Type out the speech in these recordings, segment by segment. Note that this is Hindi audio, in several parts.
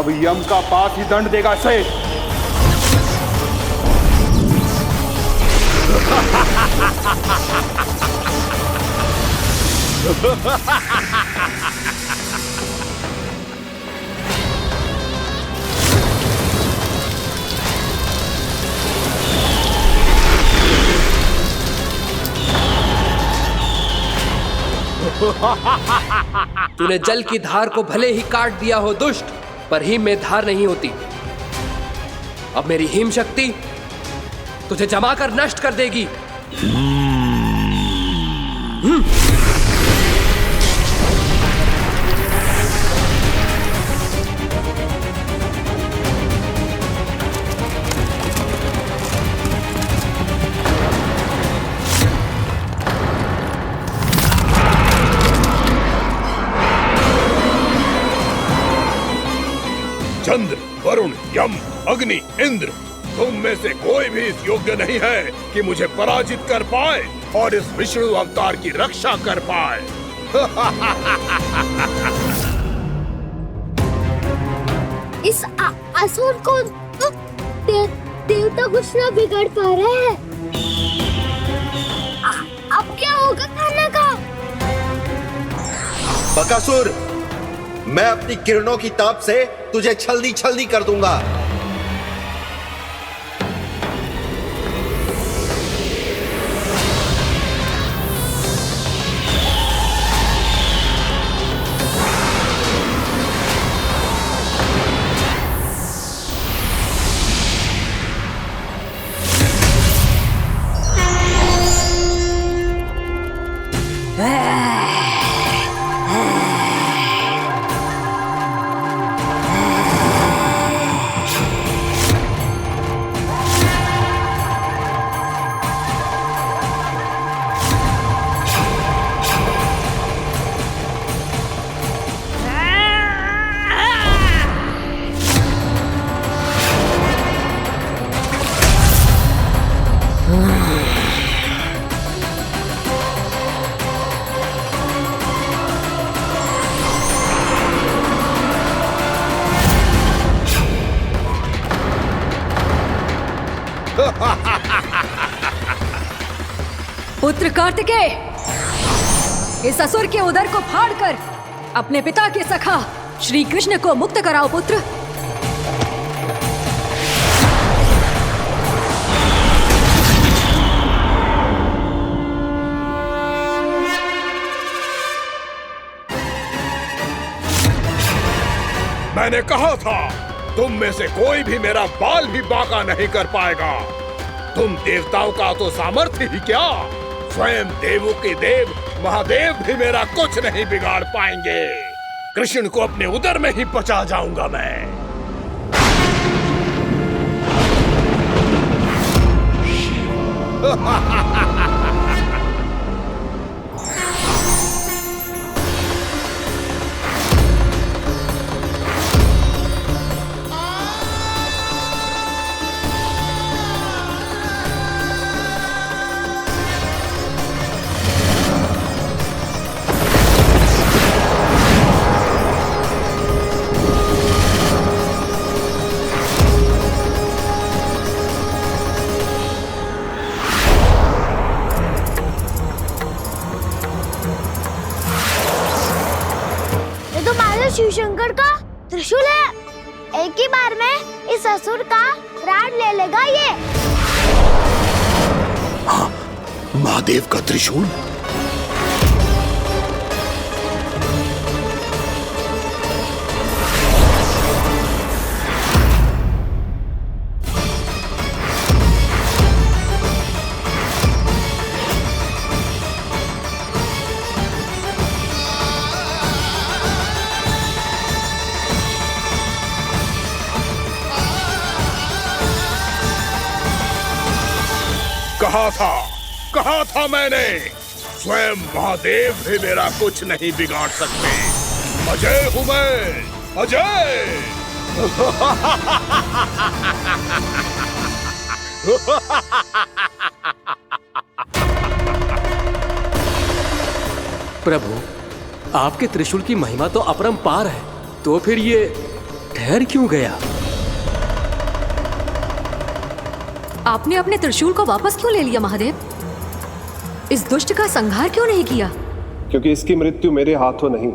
अब यम का पास ही दंड देगा इसे। तूने जल की धार को भले ही काट दिया हो दुष्ट, पर हिम में धार नहीं होती। अब मेरी हिम शक्ति तुझे जमा कर नष्ट कर देगी। चंद्र, वरुण, यम, अग्नि, इंद्र, तुम में से कोई भी इस योग्य नहीं है कि मुझे पराजित कर पाए और इस विष्णु अवतार की रक्षा कर पाए। इस असुर को देवता कुछ ना बिगाड़ पा रहे हैं। अब क्या होगा खाना का? बकासुर, मैं अपनी किरणों की ताप से तुझे छलनी छलनी कर दूंगा। पुत्र कार्तिकेय, इस असुर के उदर को फाड़कर अपने पिता के सखा श्री कृष्ण को मुक्त कराओ पुत्र। मैंने कहा था, तुम में से कोई भी मेरा बाल भी बांका नहीं कर पाएगा। तुम देवताओं का तो सामर्थ्य ही क्या, स्वयं देवों के देव महादेव भी मेरा कुछ नहीं बिगाड़ पाएंगे। कृष्ण को अपने उदर में ही पचा जाऊंगा मैं। शिव शंकर का त्रिशूल है। एक ही बार में इस असुर का प्राण ले लेगा ये। हाँ, महादेव का त्रिशूल। कहा था मैंने, स्वयं महादेव भी मेरा कुछ नहीं बिगाड़ सकते। अजय हूं मैं, अजय। प्रभु, आपके त्रिशूल की महिमा तो अपरंपार है, तो फिर ये ठहर क्यों गया? आपने अपने त्रिशूल को वापस क्यों ले लिया महादेव? इस दुष्ट का संहार क्यों नहीं किया? क्योंकि इसकी मृत्यु मेरे हाथों नहीं,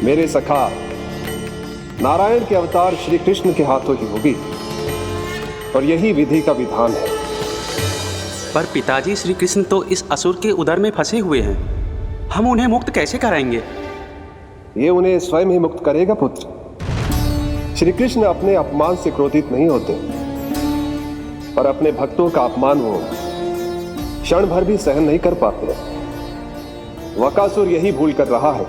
मेरे सखा नारायण के अवतार श्री कृष्ण के हाथों ही होगी, और यही विधि का विधान है। पर पिताजी, श्री कृष्ण तो इस असुर के उदर में फंसे हुए हैं, हम उन्हें मुक्त कैसे कराएंगे? ये उन्हें स्वयं ही मुक्त करेगा पुत्र। श्री कृष्ण अपने अपमान से क्रोधित नहीं होते, पर अपने भक्तों का अपमान वो क्षण भर भी सहन नहीं कर पाते। वकासुर यही भूल कर रहा है,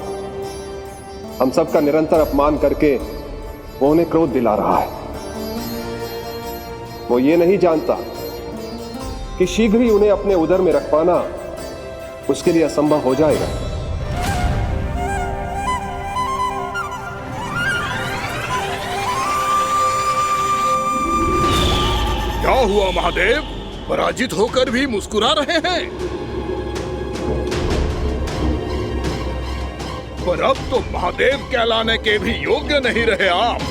हम सबका निरंतर अपमान करके वो उन्हें क्रोध दिला रहा है। वो ये नहीं जानता कि शीघ्र ही उन्हें अपने उदर में रख पाना उसके लिए असंभव हो जाएगा। क्या हुआ महादेव? पराजित होकर भी मुस्कुरा रहे हैं। पर अब तो महादेव कहलाने के भी योग्य नहीं रहे आप।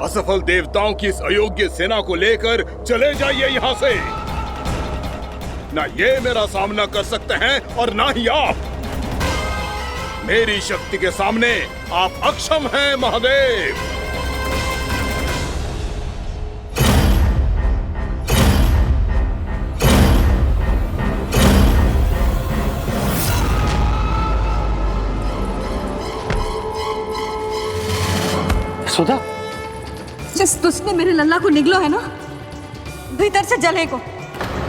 असफल देवताओं की इस अयोग्य सेना को लेकर चले जाइए यहाँ से। ना ये मेरा सामना कर सकते हैं और ना ही आप। मेरी शक्ति के सामने आप अक्षम हैं महादेव। सुधा, जिस दुष्ट ने मेरे लल्ला को निगलो है ना, भीतर से जलेगो,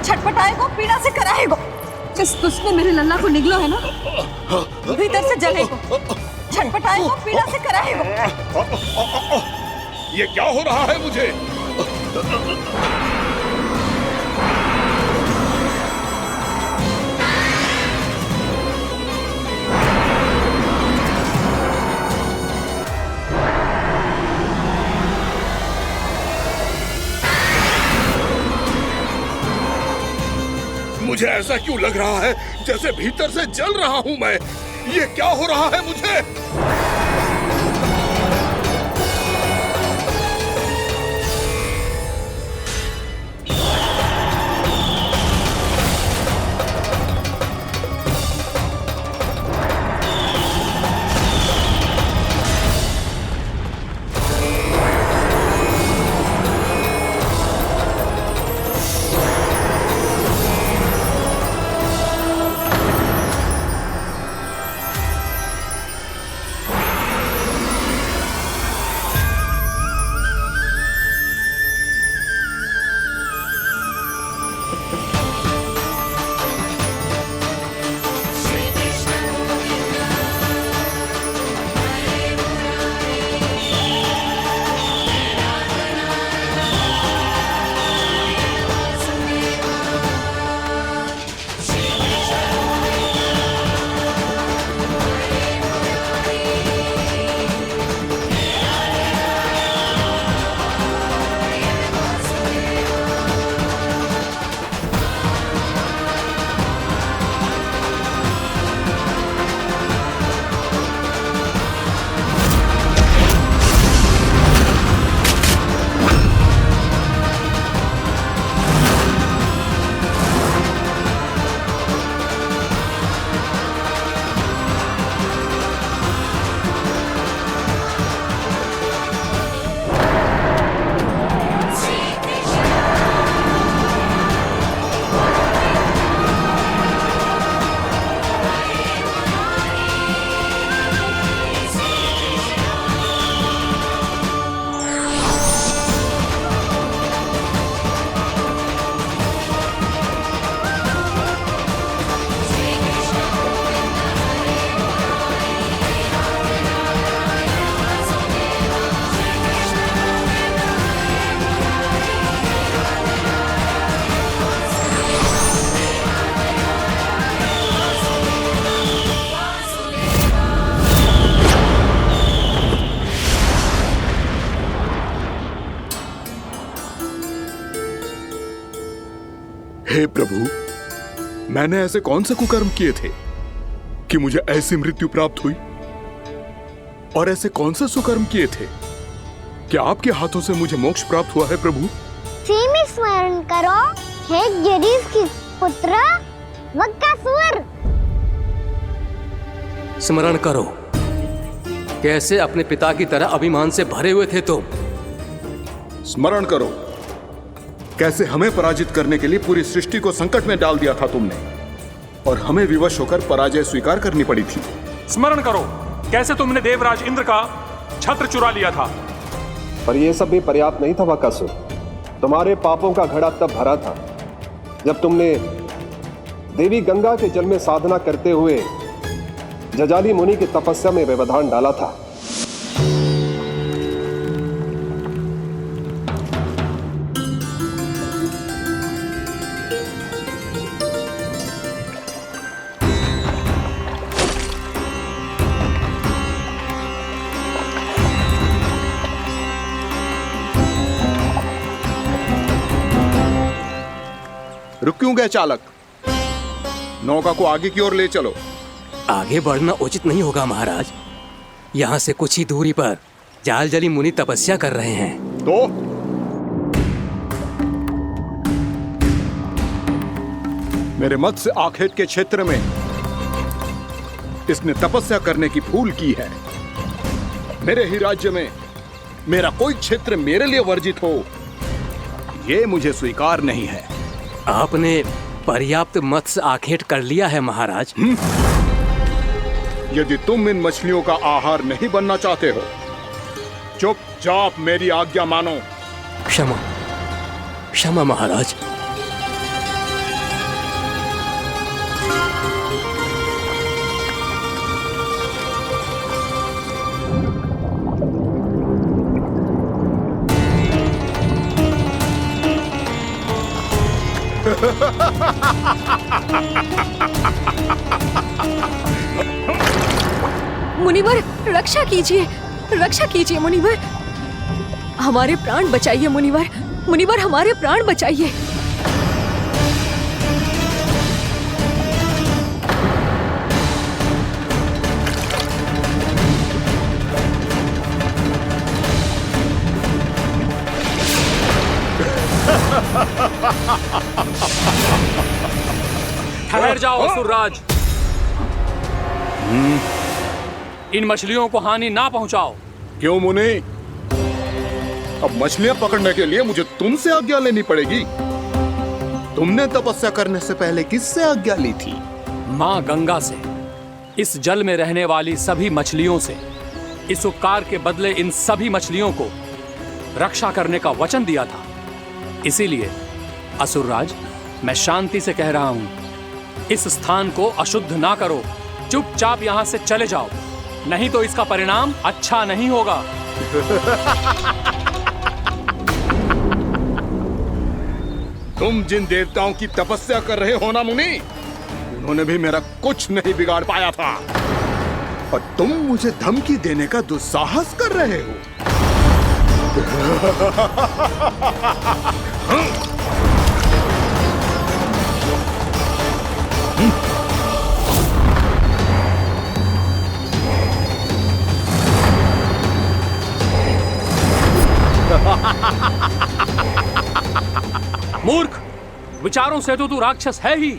छटपटाएगो, पीड़ा से कराएगो। जिस दुष्ट ने मेरे लल्ला को निगलो है ना, भीतर से जलेगो, छटपटाएगो, पीड़ा से कराएगो। ये क्या हो रहा है मुझे? मुझे ऐसा क्यों लग रहा है जैसे भीतर से जल रहा हूं मैं? ये क्या हो रहा है मुझे? हे प्रभु, मैंने ऐसे कौन से कुकर्म किए थे कि मुझे ऐसी मृत्यु प्राप्त हुई? और ऐसे कौन से सुकर्म किए थे? क्या आपके हाथों से मुझे मोक्ष प्राप्त हुआ है प्रभु? में स्मरण करो, हे जरीस की पुत्र वक्कासुर। स्मरण करो, कैसे अपने पिता की तरह अभिमान से भरे हुए थे तुम। स्मरण करो, कैसे हमें पराजित करने के लिए पूरी सृष्टि को संकट में डाल दिया था तुमने, और हमें विवश होकर पराजय स्वीकार करनी पड़ी थी। स्मरण करो, कैसे तुमने देवराज इंद्र का छत्र चुरा लिया था। पर यह सब भी पर्याप्त नहीं था वक्कासुर। तुम्हारे पापों का घड़ा तब भरा था जब तुमने देवी गंगा के जल में साधना करते हुए जजाली मुनि की तपस्या में व्यवधान डाला था। रुक क्यों गए चालक? नौका को आगे की ओर ले चलो। आगे बढ़ना उचित नहीं होगा महाराज। यहाँ से कुछ ही दूरी पर जालजली मुनि तपस्या कर रहे हैं। तो मेरे मत्स्य आखेट के क्षेत्र में इसने तपस्या करने की भूल की है। मेरे ही राज्य में मेरा कोई क्षेत्र मेरे लिए वर्जित हो, यह मुझे स्वीकार नहीं है। आपने पर्याप्त मत्स्य आखेट कर लिया है महाराज। यदि तुम इन मछलियों का आहार नहीं बनना चाहते हो, चुपचाप मेरी आज्ञा मानो। क्षमा, क्षमा महाराज। मुनिवर, रक्षा कीजिए, रक्षा कीजिए मुनिवर। हमारे प्राण बचाइए मुनिवर, मुनिवर हमारे प्राण बचाइए। ठहर जाओ असुरराज। इन मछलियों को हानि ना पहुंचाओ। क्यों मुनि? अब मछलियां पकड़ने के लिए मुझे तुमसे आज्ञा लेनी पड़ेगी। तुमने तपस्या करने से पहले किससे आज्ञा ली थी? मां गंगा से, इस जल में रहने वाली सभी मछलियों से। इस उपकार के बदले इन सभी मछलियों को रक्षा करने का वचन दिया था। इसीलिए असुरराज, मैं शांति से कह रहा हूं, इस स्थान को अशुद्ध ना करो। चुपचाप यहां से चले जाओ, नहीं तो इसका परिणाम अच्छा नहीं होगा। तुम जिन देवताओं की तपस्या कर रहे हो ना मुनि, उन्होंने भी मेरा कुछ नहीं बिगाड़ पाया था, और तुम मुझे धमकी देने का दुस्साहस कर रहे हो। मूर्ख, विचारों से तो तू राक्षस है ही,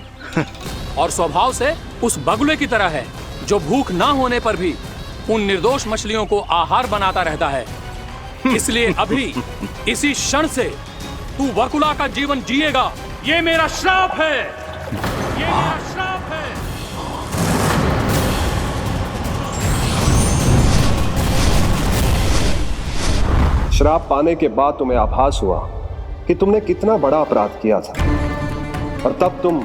और स्वभाव से उस बगुले की तरह है जो भूख ना होने पर भी उन निर्दोष मछलियों को आहार बनाता रहता है। इसलिए अभी इसी क्षण से तू वकुला का जीवन जिएगा। ये मेरा श्राप है, ये मेरा श्राप है। श्राप पाने के बाद तुम्हें आभास हुआ कि तुमने कितना बड़ा अपराध किया था, और तब तुम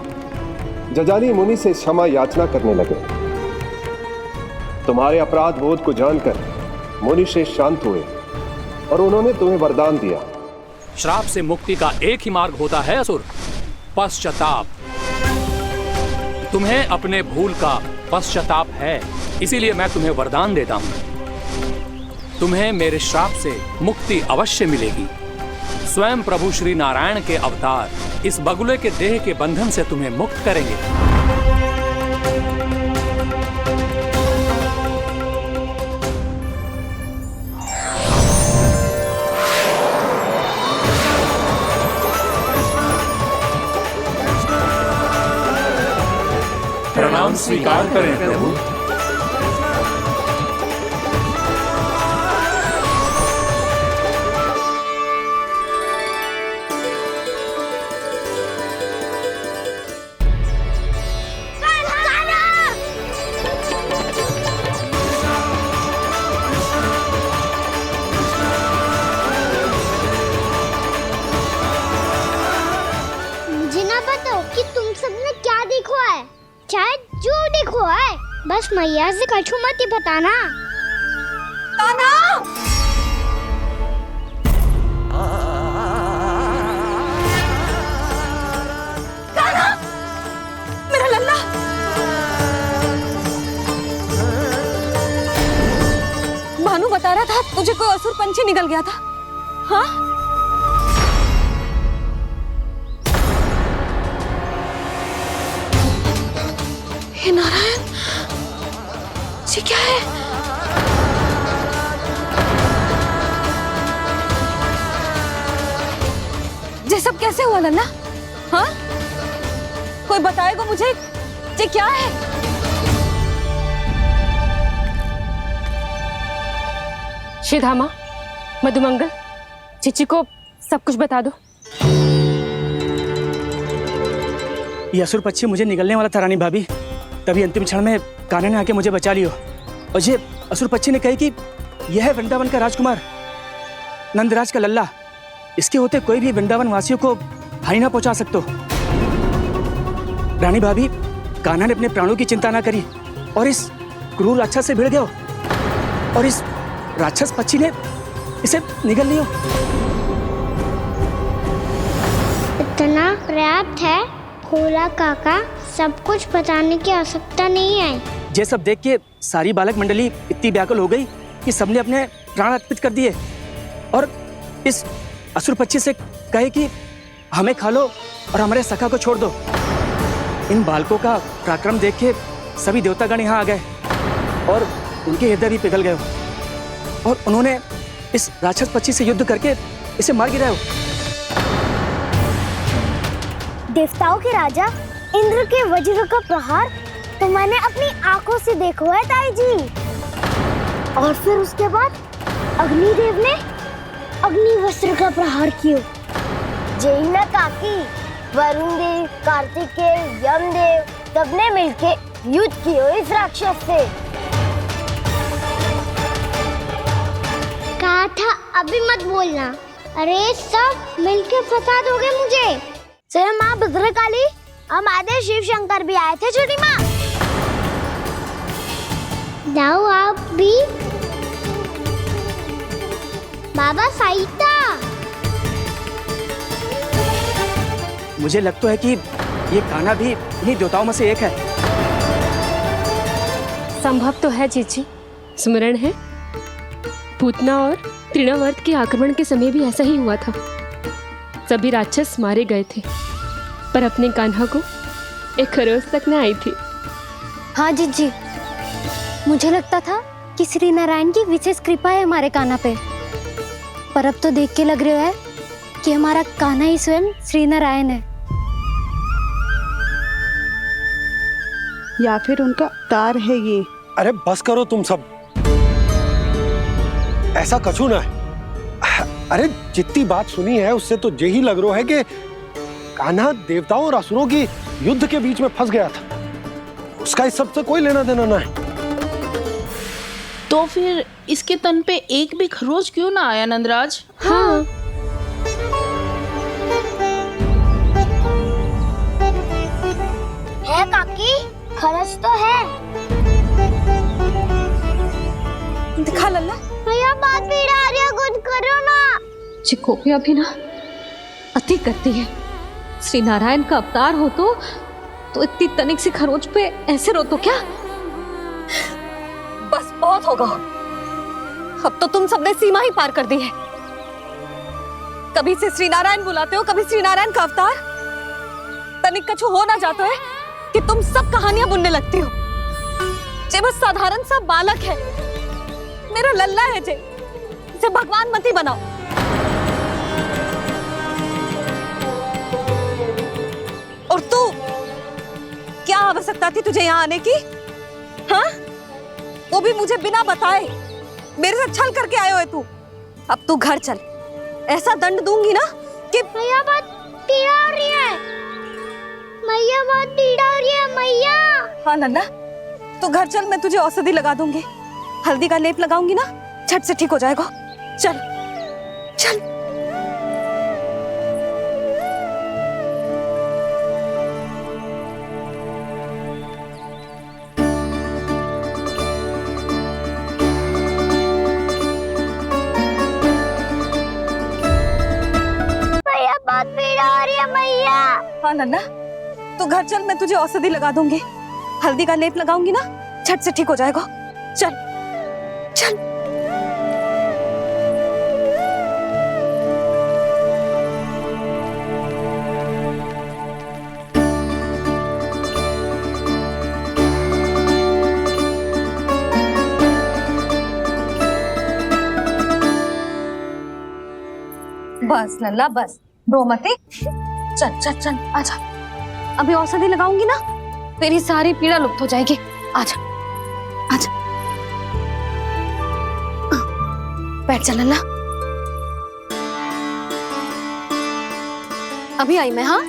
जजाली मुनि से क्षमा याचना करने लगे। तुम्हारे अपराध बोध को जानकर मुनि श्रेष्ठ शांत हुए और उन्होंने तुम्हें वरदान दिया। श्राप से मुक्ति का एक ही मार्ग होता है असुर, पश्चाताप। तुम्हें अपने भूल का पश्चाताप है, इसीलिए मैं तुम्हें वरदान देता हूं। तुम्हें मेरे श्राप से मुक्ति अवश्य मिलेगी। स्वयं प्रभु श्री नारायण के अवतार इस बगुले के देह के बंधन से तुम्हें मुक्त करेंगे। हम स्वीकार करें प्रभु। मुझे ना बताओ कि तुम सबने क्या देखा है, चाहे जो देखो है, बस मैया से कछु मत ही बताना। कान्हा! कान्हा! मेरा लल्ला! भानु बता रहा था तुझे कोई असुर पंछी निकल गया था। हाँ? हे नारायण, ये क्या है? ये सब कैसे हुआ लल्ला? हाँ? कोई बताएगा मुझे ये क्या है? श्रीधामा, मधुमंगल, चिची को सब कुछ बता दो। ये असुर पक्षी मुझे निगलने वाला था रानी भाभी, तभी अंतिम क्षण में कान्हा ने आके मुझे बचा लियो। और ये असुर पक्षी ने कही कि यह है वृंदावन का राजकुमार, नंदराज का लल्ला। इसके होते कोई भी वृंदावन वासियों को हानि ना पहुंचा सकते। रानी भाभी, कान्हा ने अपने प्राणों की चिंता ना करी और इस क्रूर राक्षस से भिड़ गयो और इस राक्षस पक्षी ने इसे निगल लियो। इतना पर्याप्त है भोला काका, सब कुछ बताने की आवश्यकता नहीं है। ये सब देख के सारी बालक मंडली इतनी व्याकुल हो गई कि सबने अपने प्राण अर्पित कर दिए और इस असुर पक्षी से कहे कि हमें खा लो और हमारे सखा को छोड़ दो। इन बालकों का पराक्रम देख के सभी देवतागण यहाँ आ गए और उनके हृदय भी पिघल गए और उन्होंने इस राक्षस पक्षी से युद्ध करके इसे मार गिराया। देवताओं के राजा इंद्र के वज्र का प्रहार तो मैंने अपनी आंखों से देखा है ताई जी। और फिर उसके बाद अग्निदेव ने अग्निवस्त्र का प्रहार किया। जय ना काकी, वरुण देव, कार्तिकेय, यमदेव सबने मिलके युद्ध किया इस राक्षस से। कहा था अभी मत बोलना, अरे सब मिलके फंसा दोगे मुझे। जय माँ भद्रकाली, हमारे शिव शंकर भी आए थे छोटी माँ। जाओ आप भी। बाबा साईता, मुझे लगता है कि ये कान्हा भी इन्हीं देवताओं में से एक है। संभव तो है चीची। स्मरण है, पूतना और तृणावर्त के आक्रमण के समय भी ऐसा ही हुआ था। सभी राक्षस मारे गए थे, पर अपने कान्हा को एक खरोच तक न आई थी। हाँ जीजी, मुझे लगता था कि श्री नारायण की विशेष कृपा है हमारे कान्हा पे, पर अब तो देख के लग रहा है कि हमारा कान्हा ही स्वयं श्री नारायण है। या फिर उनका अवतार है ये। अरे बस करो तुम सब, ऐसा कछु ना है। अरे जितनी बात सुनी है उससे तो यही लग रहा है कि कान्हा देवताओं और असुरों की युद्ध के बीच में फंस गया था। उसका इस सब से कोई लेना देना ना है। तो फिर इसके तन पे एक भी खरोच क्यों ना आया नंदराज? हाँ, है काकी, खरच तो है। दिखा लल्ला। भैया बात पीड़ा आ रही है, कुछ करो ना। चिकोपिया भी ना अति करती है। श्री नारायण का अवतार हो तो इतनी तनिक सी खरोच पे ऐसे रो तो क्या? बस बहुत होगा। अब तो तुम सबने सीमा ही पार कर दी है। कभी से श्री नारायण बुलाते हो, कभी श्री नारायण का अवतार। तनिक कछु हो ना जाता है कि तुम सब कहानियां बुनने लगती हो। जे बस साधारण सा बालक है, मेरा लल्ला है जे, इसे भगवान मत ही बनाओ। और तू क्या आवश्यकता थी तुझे यहाँ आने की? हाँ, वो भी मुझे बिना बताए। मेरे साथ छल करके आए हो तू। अब तू घर चल, ऐसा दंड दूंगी ना कि मैया बहुत पीड़ा हो रही है। मैया बहुत पीड़ा हो रही है मैया। हाँ नन्ना, तू घर चल, मैं तुझे औषधि लगा दूंगी। हल्दी का लेप लगाऊंगी ना, झट से ठीक हो जाएगा। चल चल। मैया बहुत पीड़ा हो रही है मैया। हाँ नन्ना, तू घर चल, मैं तुझे औषधि लगा दूंगी। हल्दी का लेप लगाऊंगी ना, झट से ठीक हो जाएगा। चल चल। बस लल्ला बस, रो मत। चल चल चल, आजा। अभी औषधि लगाऊंगी ना, तेरी सारी पीड़ा लुप्त हो जाएगी। आजा आजा, बैठ जा लल्ला। अभी आई मैं। हाँ,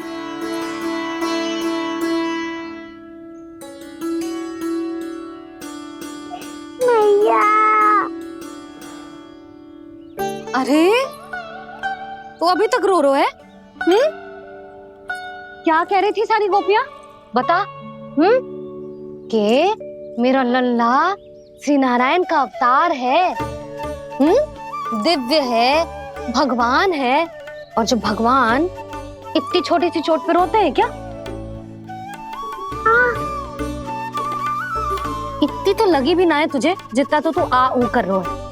मैया। अरे तो अभी तक रो है? क्या कह रही थी सारी गोपियां? बता। के मेरा लल्ला श्री नारायण का अवतार है, दिव्य है, भगवान है। और जो भगवान इतनी छोटी सी चोट पे रोते हैं क्या? इतनी तो लगी भी ना है तुझे, जितना तो तू आ ऊ कर रो है।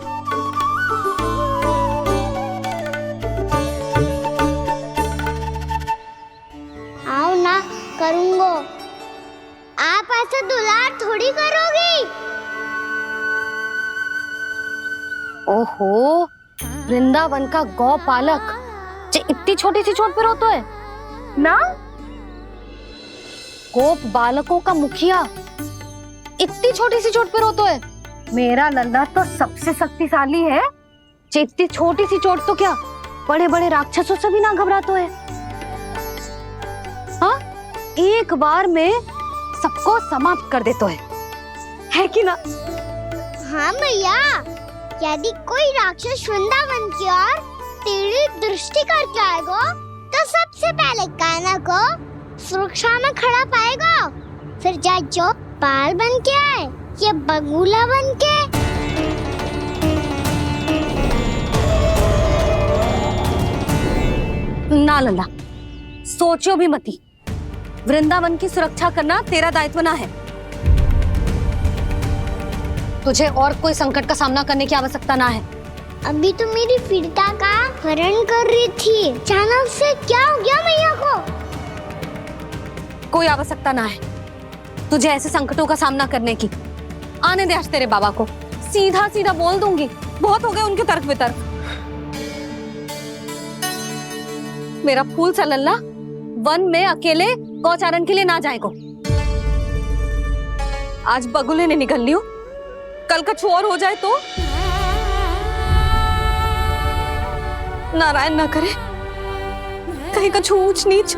आओ ना, करूंगो। आप ऐसे दुलार थोड़ी करोगी। ओहो, वृंदावन का गौपालक जो इतनी छोटी सी चोट पे रोता है ना, गोप बालकों का मुखिया इतनी छोटी सी चोट पे रोता है। मेरा लल्ला तो सबसे शक्तिशाली है, जो इतनी छोटी सी चोट तो क्या बड़े बड़े राक्षसों से भी ना घबराता है। हाँ, एक बार में सबको समाप्त कर देता है कि ना? हाँ मैया, यदि कोई राक्षस वृंदावन की ओर तेरी दृष्टि करके आएगा, तो सबसे पहले कान्हा को सुरक्षा में खड़ा पाएगा। फिर चाहे जो बाल बन के आए या बगुला बन के। ना लल्ला, सोचो भी मती। वृंदावन की सुरक्षा करना तेरा दायित्व ना है। तुझे और कोई संकट का सामना करने की आवश्यकता ना है। अभी तो मेरी पीड़िता का हरण कर रही थी, अचानक से क्या हो गया मैया को? कोई आवश्यकता ना है तुझे ऐसे संकटों का सामना करने की। आने दे आज तेरे बाबा को, सीधा सीधा बोल दूंगी। बहुत हो गए उनके तर्क वितर्क। मेरा फूल सा लल्ला वन में अकेले गौचारण के लिए ना जाए को। आज बगुले ने निकल लियो, कल कछु और हो जाए तो? नारायण ना करे, कहीं कछु ऊंच नीच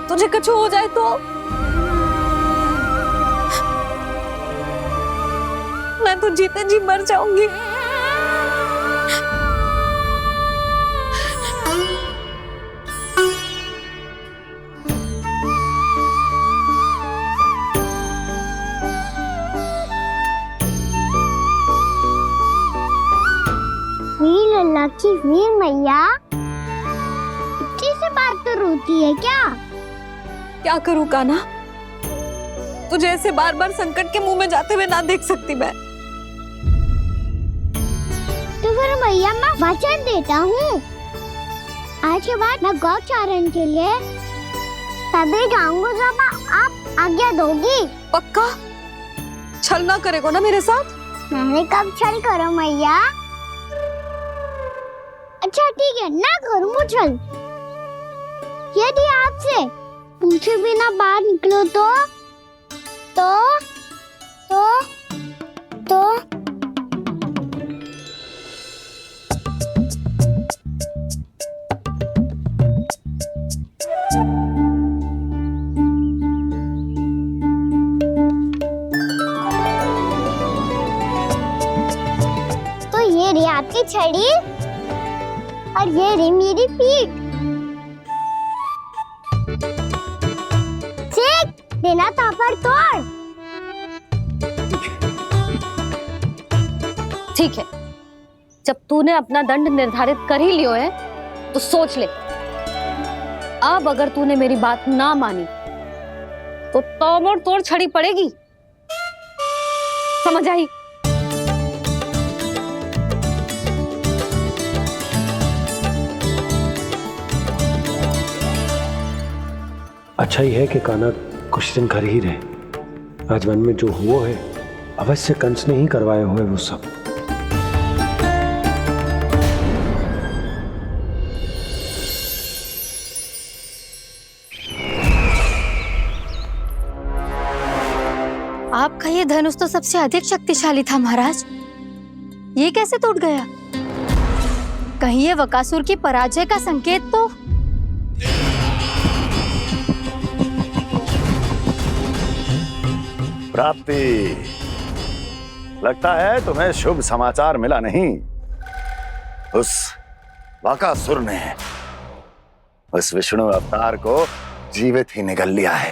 तुझे कछु हो जाए तो? मैं तो जीते जी मर जाऊंगी। लल्ला की वीर मैया इतनी से बात तो रोती है क्या? क्या करूं कान्हा, तुझे ऐसे बार बार संकट के मुंह में जाते हुए ना देख सकती मैं। तो फिर मैया मैं वचन देता हूँ, आज के बाद मैं गौचारण के लिए तभी जाऊंगा जब आप आज्ञा दोगी। पक्का? छल ना करेगा ना मेरे साथ? मैंने कब छल करो मैया? अच्छा ठीक है, ना करूँ छल। यदि आपसे पूछे बिना बाहर निकलो तो तो ये रही आपकी छड़ी और ये रही मेरी पीठ। ठीक, बिना तापर तोड़। ठीक है, जब तूने अपना दंड निर्धारित कर ही लियो है तो सोच ले, अब अगर तूने मेरी बात ना मानी तो तोड़ तोड़ छड़ी पड़ेगी, समझ आई? अच्छा ही है कि कान्हा कुछ दिन घर ही रहे। आज वन में जो हुआ है अवश्य कंस ने ही करवाए हुए वो सब। आपका ये धनुष तो सबसे अधिक शक्तिशाली था महाराज, ये कैसे टूट गया? कहीं ये बकासुर की पराजय का संकेत तो? प्राप्ति, लगता है तुम्हें शुभ समाचार मिला नहीं। उस बकासुर ने उस विष्णु अवतार को जीवित ही निगल लिया है।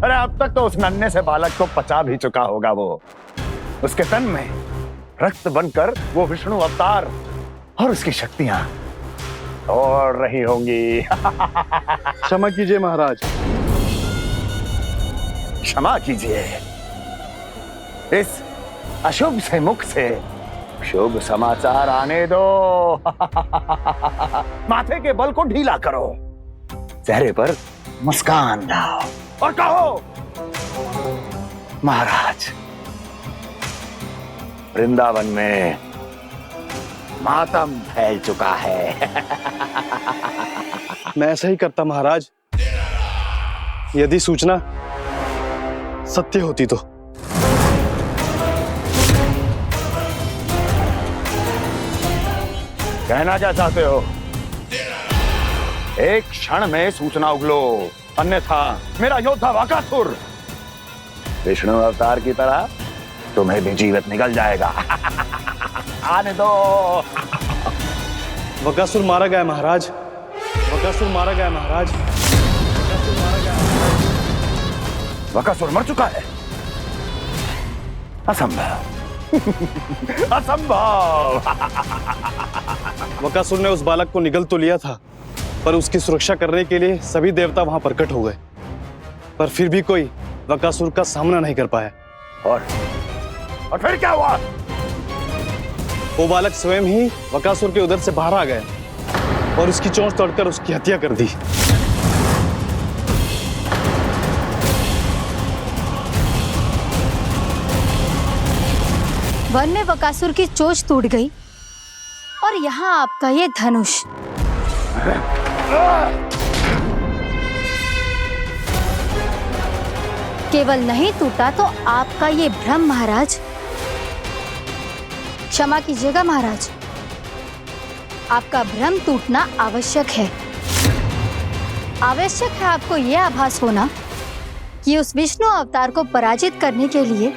अरे अब तक तो उस नन्हे से बालक को पचा भी चुका होगा वो। उसके तन में रक्त बनकर वो विष्णु अवतार और उसकी शक्तियां दौड़ रही होंगी। क्षमा कीजिए महाराज। क्षमा कीजिए, इस अशुभ से मुख से शुभ समाचार आने दो। माथे के बल को ढीला करो, चेहरे पर मुस्कान लाओ और कहो, महाराज, वृंदावन में मातम फैल चुका है। मैं ऐसा ही करता महाराज, यदि सूचना सत्य होती तो। कहना क्या चाहते हो? एक क्षण में सूचना उगलो, अन्यथा मेरा योद्धा बकासुर विष्णु अवतार की तरह तुम्हें भी जीवित निकल जाएगा। आने दो। बकासुर मारा गया महाराज, बकासुर मारा गया महाराज, बकासुर मारा गया। बकासुर मर चुका है? असंभव। असंभव। बकासुर ने उस बालक को निगल तो लिया था, पर उसकी सुरक्षा करने के लिए सभी देवता वहां प्रकट हो गए, पर फिर भी कोई बकासुर का सामना नहीं कर पाया। और फिर क्या हुआ? वो बालक स्वयं ही बकासुर के उदर से बाहर आ गया और उसकी चोंच तोड़कर उसकी हत्या कर दी। वन में बकासुर की चोंच टूट गई और यहाँ आपका ये धनुष। केवल नहीं टूटा तो आपका ये भ्रम महाराज। क्षमा कीजिएगा महाराज, आपका भ्रम टूटना आवश्यक है। आवश्यक है आपको यह आभास होना कि उस विष्णु अवतार को पराजित करने के लिए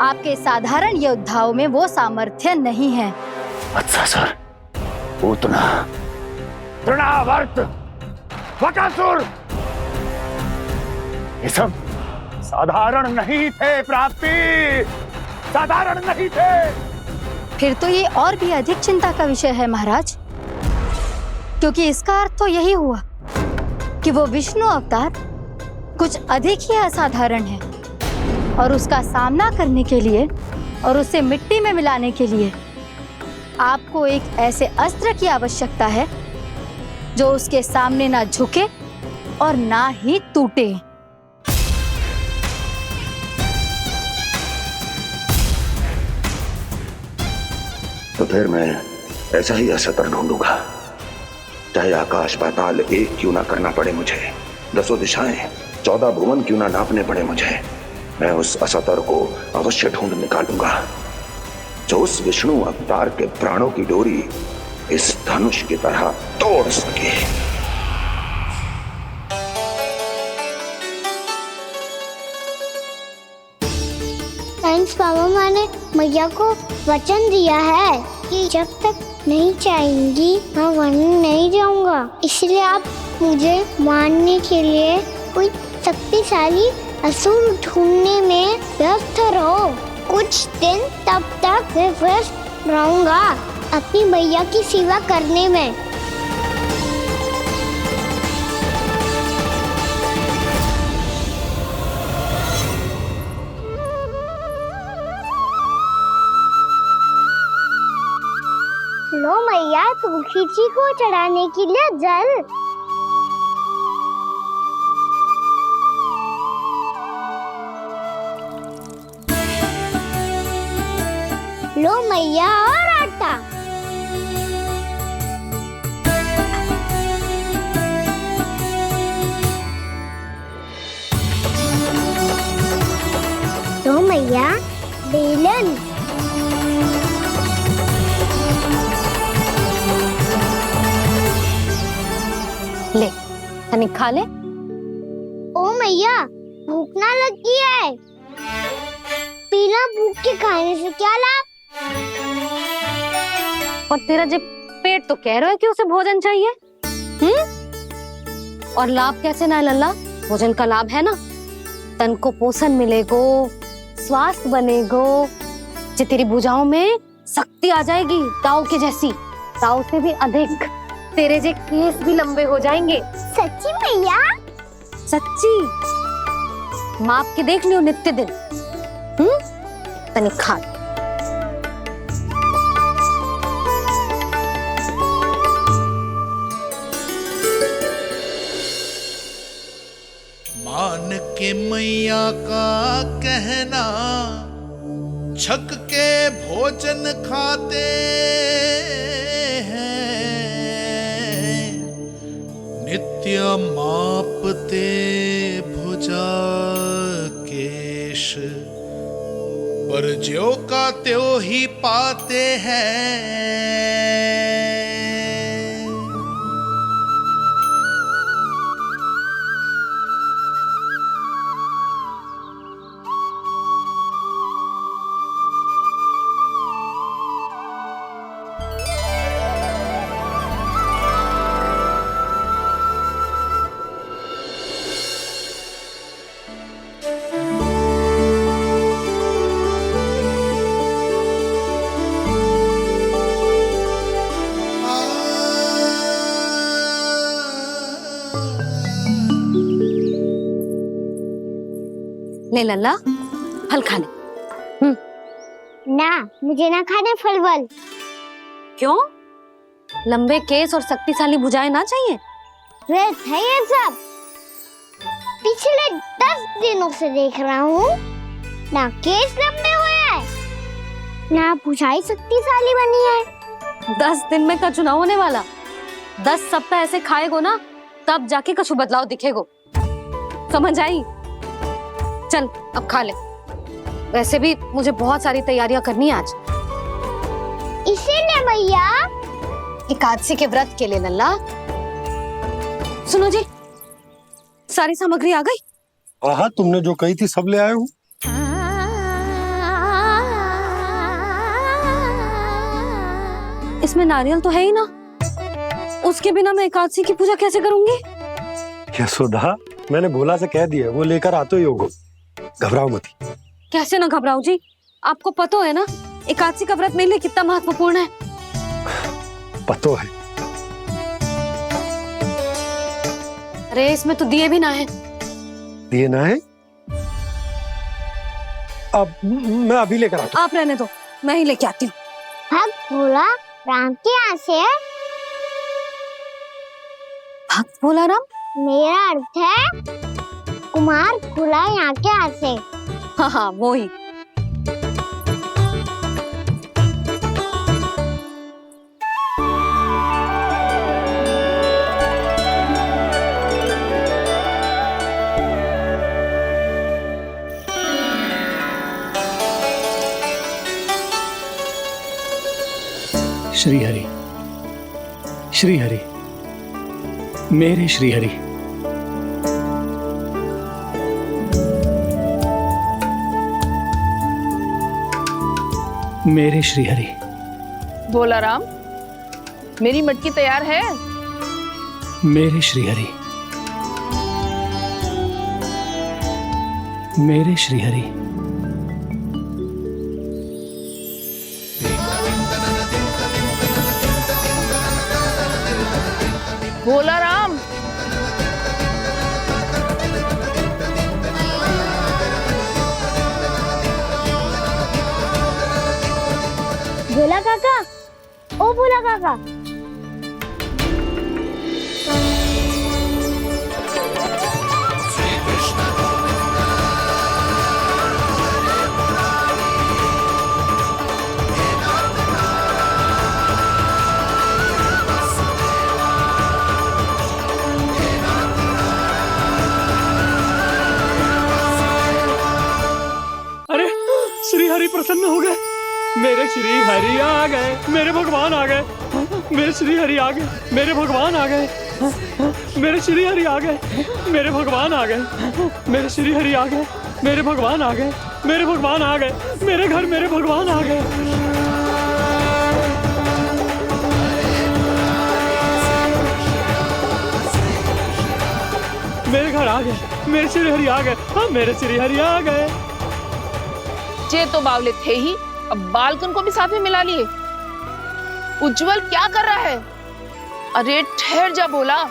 आपके साधारण योद्धाओं में वो सामर्थ्य नहीं है। वत्सासुर, पूतना, तृणावर्त, बकासुर, ये सब साधारण नहीं थे प्राप्ति, साधारण नहीं थे। फिर तो ये और भी अधिक चिंता का विषय है महाराज, क्योंकि इसका अर्थ तो यही हुआ कि वो विष्णु अवतार कुछ अधिक ही असाधारण है और उसका सामना करने के लिए और उसे मिट्टी में मिलाने के लिए आपको एक ऐसे अस्त्र की आवश्यकता है जो उसके सामने ना झुके और ना ही टूटे। तो फिर मैं ऐसा ही अस्त्र ढूंढूंगा, चाहे आकाश पाताल एक क्यों ना करना पड़े मुझे। 10 दिशाएं 14 भुवन क्यों ना नापने पड़े मुझे, मैं उस असतर को अवश्य ढूंढ निकालूंगा जो उस विष्णु अवतार के प्राणों की डोरी इस धनुष की तरह तोड़ सके। थैंक्स पापा, मैंने मैया को वचन दिया है कि जब तक नहीं चाहेंगी मैं वन नहीं जाऊंगा। इसलिए आप मुझे मारने के लिए कोई शक्तिशाली असुर ढूंढने में व्यस्त रहो। कुछ दिन तब तक मैं व्यस्त रहूंगा अपनी मैया की सेवा करने में। लो मैया, तुलसी जी को चढ़ाने के लिए जल। लो मैया, और आटा। लो मैया, बेलन। ले, तनिक खा ले। ओ मैया, भूख ना लगी है। बिना भूख के खाने से क्या लाभ? और तेरा जब पेट तो कह रहा है कि उसे भोजन चाहिए, और लाभ कैसे ना लल्ला? भोजन का लाभ है ना, तन को पोषण मिलेगो, स्वास्थ्य बनेगो, जे तेरी भुजाओं में शक्ति आ जाएगी ताऊ के जैसी, ताऊ से भी अधिक। तेरे जे केस भी लंबे हो जाएंगे। सच्ची मैया? सच्ची। माप के देख लियो नित्य दिन। तनिक खा। मान के मैया का कहना, छक के भोजन खाते हैं, नित्य मापते भुजा केश, पर ज्यों का त्यों ही पाते हैं। ले लल्ला, फल खा ले। ना, मुझे ना खाने फल वल। क्यों? लंबे केस और शक्तिशाली भुजाएं ना चाहिए? व्यर्थ है ये सब। पिछले 10 दिनों से देख रहा हूँ, ना केस लंबे हुए हैं, ना भुजाएं शक्तिशाली बनी है। 10 दिन में का चुनाव होने वाला। 10 सप्ताह ऐसे खाएगो ना, तब जाके कछु बदलाव दिखेगो। समझ आई? चल अब खा ले। वैसे भी मुझे बहुत सारी तैयारियां करनी है आज। इसीलिए मैया, एकादशी के व्रत के लिए लल्ला। सुनो जी, सारी सामग्री आ गई? हाँ, तुमने जो कही थी सब ले आए हूँ। इसमें नारियल तो है ही ना, उसके बिना मैं एकादशी की पूजा कैसे करूंगी? यशोदा, मैंने भोला से कह दिया, वो लेकर आते ही होगा। घबराओ मत। कैसे ना घबराओ जी, आपको पता है ना एकादशी का व्रत मेरे लिए कितना महत्वपूर्ण है। पता है। अरे इसमें तो दिए भी ना है। दिए ना है? अब मैं अभी लेकर आता हूँ। आप रहने दो, मैं ही लेके आती हूँ। भक्त भोला राम के यहाँ से है। भक्त भोला राम? मेरा अर्थ है कुमार भोला यहाँ के यहाँ से। हाँ हाँ, वो ही। श्री हरि, श्री हरि, मेरे श्री हरि। मेरे श्री हरि। भोला राम, मेरी मटकी तैयार है? मेरे श्री हरि, मेरे श्री हरि। भोला राम, भोला काका, ओ भोला काका। अरे श्री हरि प्रसन्न हो गए। मेरे श्री हरि आ गए, मेरे भगवान आ गए। मेरे श्री हरि आ गए, मेरे भगवान आ गए। मेरे श्री हरि आ गए, मेरे भगवान आ गए। मेरे श्री हरि आ गए, मेरे भगवान आ गए। मेरे भगवान आ गए, मेरे घर मेरे भगवान आ गए। मेरे घर आ गए, मेरे श्री हरि आ गए। हाँ, मेरे श्री हरि आ गए। जे तो बावले थे ही, अब बालकन को भी साथ में मिला लिए। उज्जवल क्या कर रहा है? अरे ठहर जा भोला।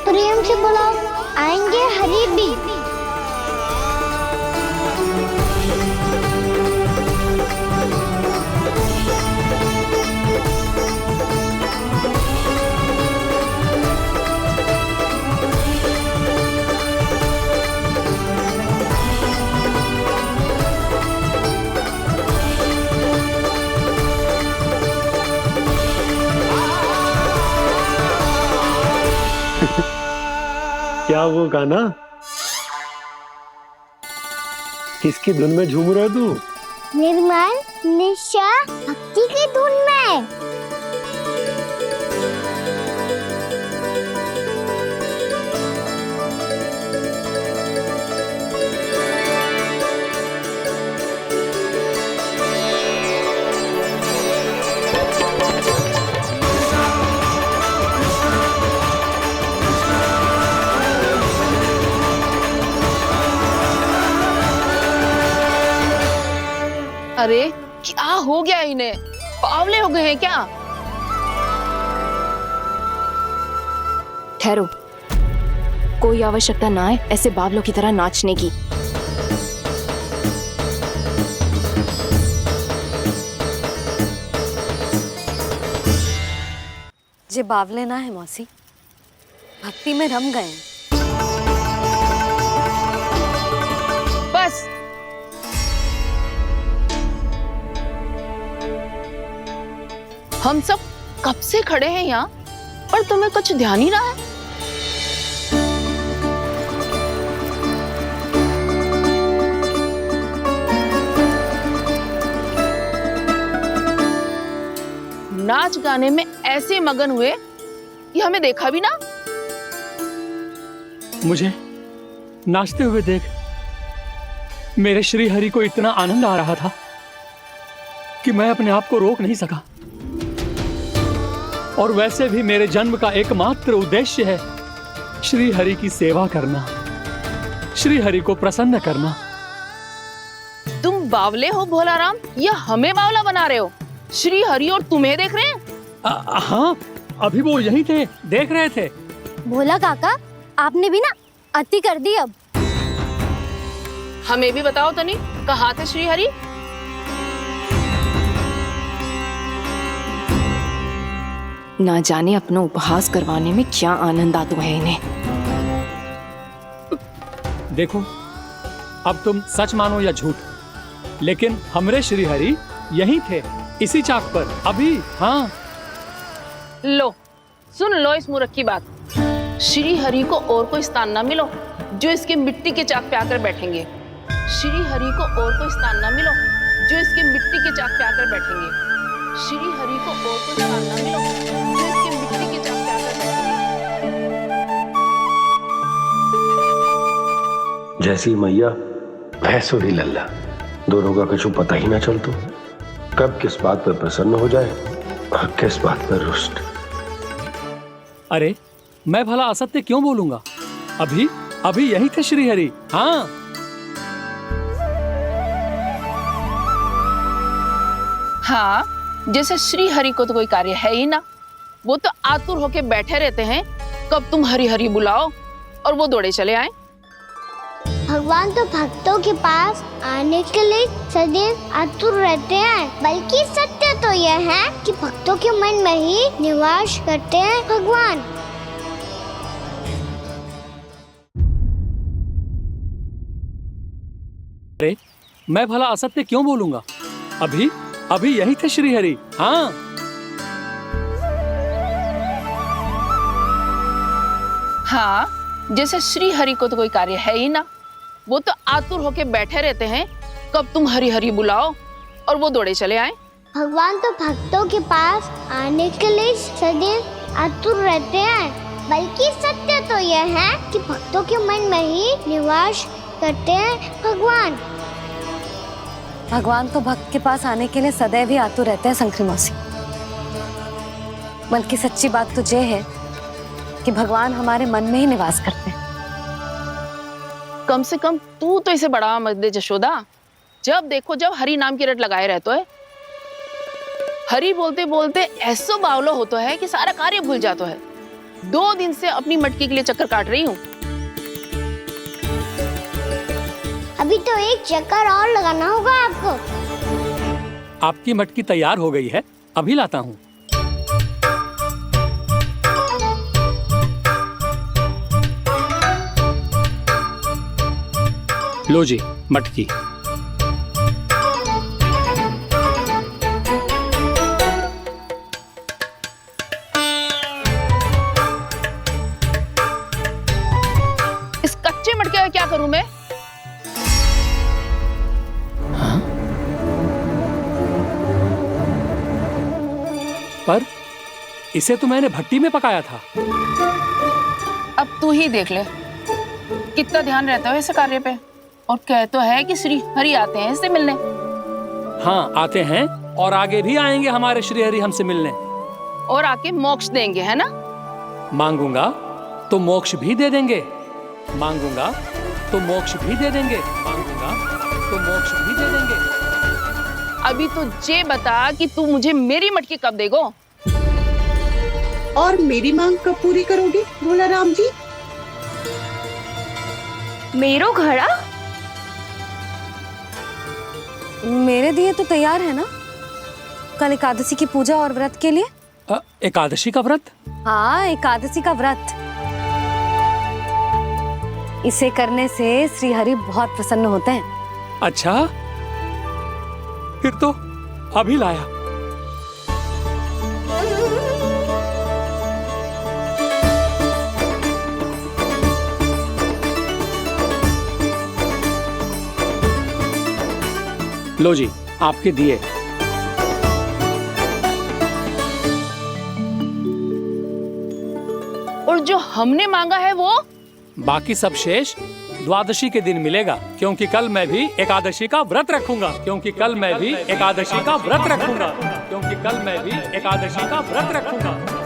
प्रेम से बुलाओ, आएंगे हरि भी। क्या वो गाना? किसकी धुन में झूम रहा तू? निर्मल निशा भक्ति की धुन में। अरे क्या हो गया इन्हें? बावले हो गए हैं क्या? ठहरो, कोई आवश्यकता ना है ऐसे बावलों की तरह नाचने की। जे बावले ना है मौसी, भक्ति में रम गए। बस हम सब कब से खड़े हैं यहाँ, पर तुम्हें कुछ ध्यान ही रहा है। नाच गाने में ऐसे मगन हुए कि हमें देखा भी ना। मुझे नाचते हुए देख मेरे श्री हरि को इतना आनंद आ रहा था कि मैं अपने आप को रोक नहीं सका। और वैसे भी मेरे जन्म का एकमात्र उद्देश्य है श्री हरि की सेवा करना, श्री हरि को प्रसन्न करना। तुम बावले हो भोला राम, या हमें बावला बना रहे हो? श्री हरि और तुम्हें देख रहे हैं? हाँ, अभी वो यहीं थे, देख रहे थे। भोला काका, आपने भी ना अति कर दी। अब हमें भी बताओ तनी, कहाँ थे श्री हरि? ना जाने अपना उपहास करवाने में क्या आनंद आता है इन्हें। देखो, अब तुम सच मानो या झूठ, लेकिन हमरे श्रीहरि यहीं थे, इसी चाक पर अभी। हाँ, लो सुन लो इस मूर्ख की बात। श्री हरि को और कोई स्थान ना मिलो जो इसके मिट्टी के चाक पे आकर बैठेंगे। श्री हरि को और कोई स्थान ना मिलो जो इसके मिट्टी के चाक पे आकर बैठेंगे। श्री हरि को और कोई स्थान ना मिलो जो इसके मिट्टी के चाक पे आकर बैठेंगे। जैसी मैया भैंसो ही लल्ला, दोनों का कुछ पता ही ना चलतो, कब किस बात पर प्रसन्न हो जाए और किस बात पर रुष्ट। अरे मैं भला असत्य क्यों बोलूंगा? अभी अभी यही थे श्रीहरि। हाँ, हाँ, जैसे श्री हरि को तो कोई कार्य है ही ना, वो तो आतुर होके बैठे रहते हैं कब तुम हरि हरि बुलाओ और वो दौड़े चले आए। भगवान तो भक्तों के पास आने के लिए सदैव आतुर रहते हैं, बल्कि सत्य तो यह है कि भक्तों के मन में ही निवास करते हैं भगवान। अरे मैं भला असत्य क्यों बोलूंगा? अभी अभी यही थे श्रीहरि। हाँ, हाँ, जैसे श्री हरि को तो कोई कार्य है ही ना, वो तो आतुर होके बैठे रहते हैं कब तुम हरि हरि बुलाओ और वो दौड़े चले आए। भगवान तो भक्तों के पास आने के लिए सदैव आतुर रहते हैं, बल्कि सत्य तो यह है कि भक्तों के मन में ही निवास करते हैं भगवान। भगवान तो भक्त के पास आने के लिए सदैव ही आतुर रहते हैं शंकरी मौसी। बल्कि सच्ची बात तो ये है कि भगवान हमारे मन में ही निवास करते हैं। कम से कम तू तो इसे बढ़ावा मत दे जशोदा। जब देखो जब हरि नाम की रट लगाए रहते है। हरि बोलते बोलते ऐसो बावलो होता है कि सारा कार्य भूल जाता है। 2 दिन से अपनी मटकी के लिए चक्कर काट रही हूँ। अभी तो एक चक्कर और लगाना होगा आपको। आपकी मटकी तैयार हो गई है, अभी लाता हूँ। लो जी मटकी। इस कच्चे मटके का क्या करूं मैं? हाँ? पर इसे तो मैंने भट्टी में पकाया था। अब तू ही देख ले कितना ध्यान रहता है इस कार्य पे। और कह तो है कि श्री हरि आते हैं इससे मिलने। हाँ, आते हैं और आगे भी आएंगे हमारे श्रीहरि हमसे मिलने। और आके मोक्ष देंगे, है ना? मांगूंगा तो मोक्ष भी दे देंगे, मांगूंगा तो मोक्ष भी दे देंगे, मांगूंगा तो मोक्ष भी दे देंगे। अभी तो ये बता कि तू मुझे मेरी मटकी कब देगो? और मेरी मांग कब पूरी करोगे भोला राम जी? मेरो घड़ा मेरे दिए तो तैयार है ना? कल एकादशी की पूजा और व्रत के लिए। एकादशी का व्रत? हाँ, एकादशी का व्रत। इसे करने से श्री हरि बहुत प्रसन्न होते हैं। अच्छा, फिर तो अभी लाया। लो जी आपके दिए। और जो हमने मांगा है वो? बाकी सब शेष द्वादशी के दिन मिलेगा, क्योंकि कल मैं भी एकादशी का व्रत रखूंगा, क्योंकि कल मैं भी एकादशी का व्रत रखूंगा, क्योंकि कल मैं भी एकादशी का व्रत रखूंगा।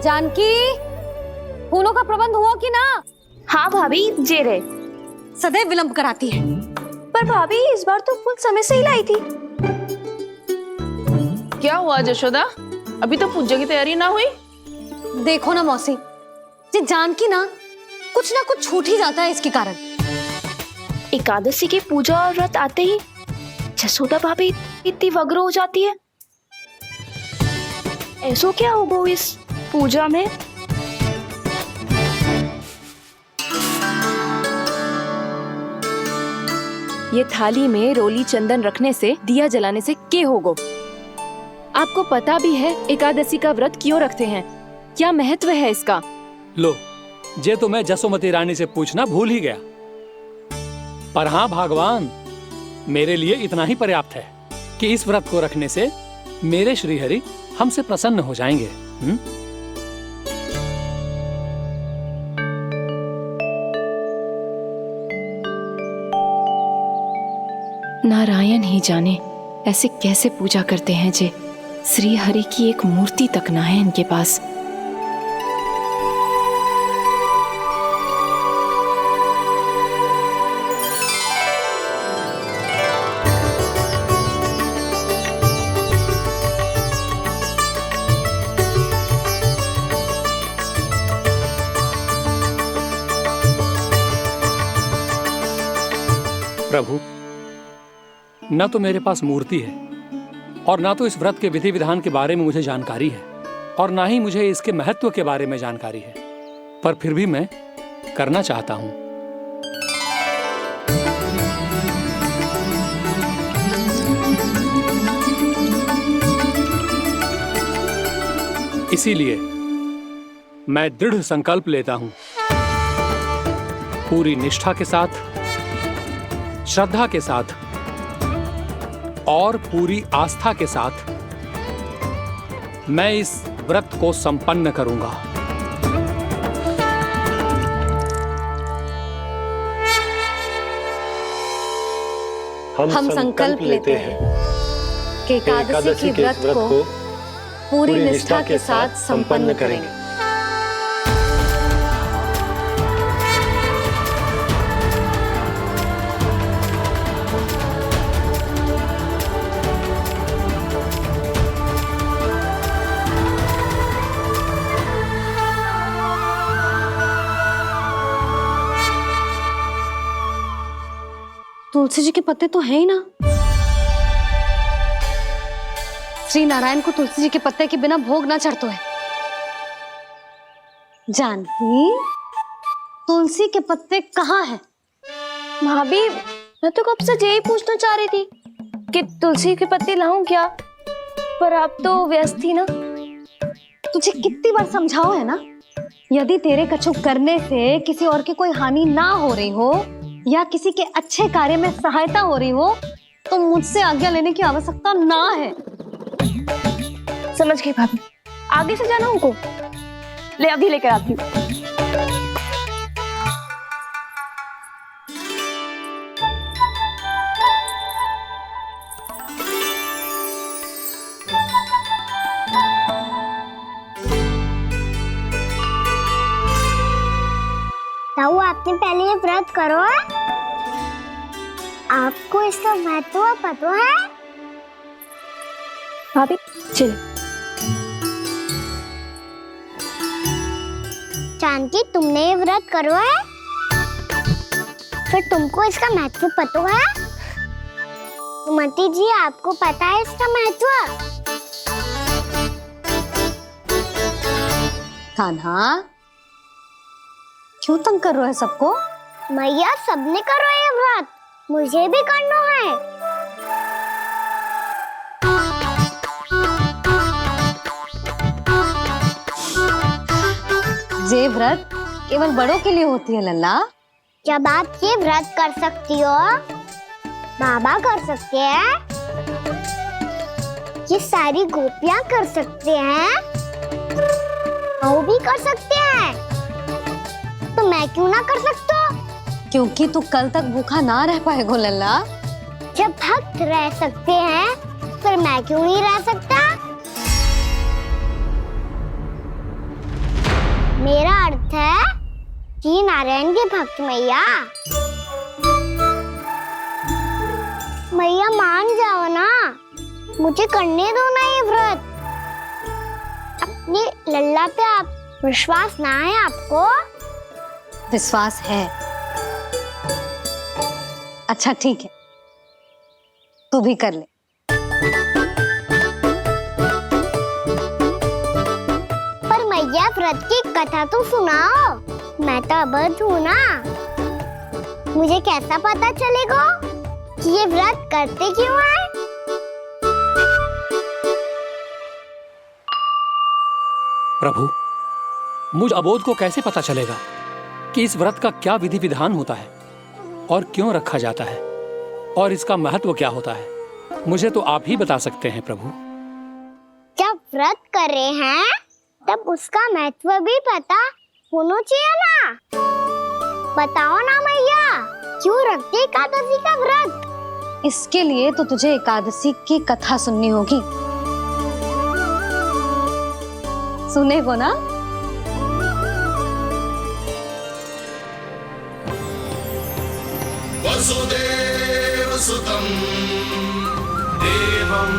जानकी, फूलों का प्रबंध हुआ कि ना? हाँ भाभी, जे रहे। सदैव विलंब कराती है। पर भाभी इस बार तो फूल समय से ही लाई थी। क्या हुआ जशोदा? अभी तो पूजा की तैयारी ना हुई? देखो ना मौसी, ये जानकी ना कुछ छूट ही जाता है इसके कारण। एकादशी की पूजा और व्रत आते ही जसोदा भाभी इतनी वग्र हो जाती है। ऐसो क्या होगा इस पूजा में? ये थाली में रोली चंदन रखने से, दिया जलाने से के होगो? आपको पता भी है एकादशी का व्रत क्यों रखते हैं? क्या महत्व है इसका? लो, जे तो मैं जसोमती रानी से पूछना भूल ही गया। पर हाँ भगवान, मेरे लिए इतना ही पर्याप्त है कि इस व्रत को रखने से मेरे श्रीहरि हमसे प्रसन्न हो जाएंगे। नारायण ही जाने ऐसे कैसे पूजा करते हैं जे श्री हरि की एक मूर्ति तक ना है इनके पास। प्रभु, न तो मेरे पास मूर्ति है और ना तो इस व्रत के विधि विधान के बारे में मुझे जानकारी है और ना ही मुझे इसके महत्व के बारे में जानकारी है, पर फिर भी मैं करना चाहता हूं। इसीलिए मैं दृढ़ संकल्प लेता हूं, पूरी निष्ठा के साथ, श्रद्धा के साथ और पूरी आस्था के साथ मैं इस व्रत को संपन्न करूंगा। हम संकल्प लेते हैं कि एकादशी के व्रत को पूरी निष्ठा के साथ संपन्न करेंगे। तुलसी जी के पत्ते तो है ही ना। श्री नारायण को तुलसी जी के पत्ते के बिना भोग ना चढ़तो है। जानकी, तुलसी के पत्ते कहाँ हैं? भाभी, मैं तो कब से यही पूछना चाह रही थी कि तुलसी के पत्ते लाऊं क्या, पर आप तो व्यस्त थी ना। तुझे कितनी बार समझाओ है ना, यदि तेरे कछु करने से किसी और की कोई हानि ना हो रही हो या किसी के अच्छे कार्य में सहायता हो रही हो तो मुझसे आज्ञा लेने की आवश्यकता ना है। समझ गई भाभी, आगे से जाना उनको। ले अभी लेकर आती हूँ। ताऊ, आपने पहले ये व्रत करो है? आपको इसका महत्व पता है? भाभी चलो। जानकी, तुमने ये व्रत करो है? फिर तुमको इसका महत्व पता है? सुमति जी, आपको पता है इसका महत्व? कान्हा, क्यों तंग कर रहे हो सबको? मैया, सबने करो ये व्रत, मुझे भी करना है। ये व्रत केवल बड़ों के लिए होती है लल्ला। जब आप ये व्रत कर सकती हो, बाबा कर सकते हैं, ये सारी गोपियां कर सकते हैं, वो भी कर सकते हैं, तो मैं क्यों ना कर सकता? क्योंकि तू कल तक भूखा ना रह पाएगा लल्ला। जब भक्त रह सकते हैं, फिर मैं क्यों नहीं रह सकता? मेरा अर्थ है कि नारायण के भक्त मैया, मैया मान जाओ ना, मुझे करने दो ना ये व्रत। अपनी लल्ला पे आप विश्वास ना है आपको? विश्वास है। अच्छा ठीक है, तू भी कर ले। पर मैया व्रत की कथा तो सुनाओ, मैं तो अबध हूँ ना। मुझे कैसा पता चलेगा कि ये व्रत करते क्यों हैं? प्रभु, मुझ अबोध को कैसे पता चलेगा कि इस व्रत का क्या विधि विधान होता है और क्यों रखा जाता है और इसका महत्व क्या होता है? मुझे तो आप ही बता सकते हैं प्रभु। जब व्रत कर रहे हैं तब उसका महत्व भी पता होना चाहिए ना। बताओ ना मैया, क्यों रखते एकादशी का व्रत? इसके लिए तो तुझे एकादशी की कथा सुननी होगी। सुनेगो ना? वसुदेव सुतं देवं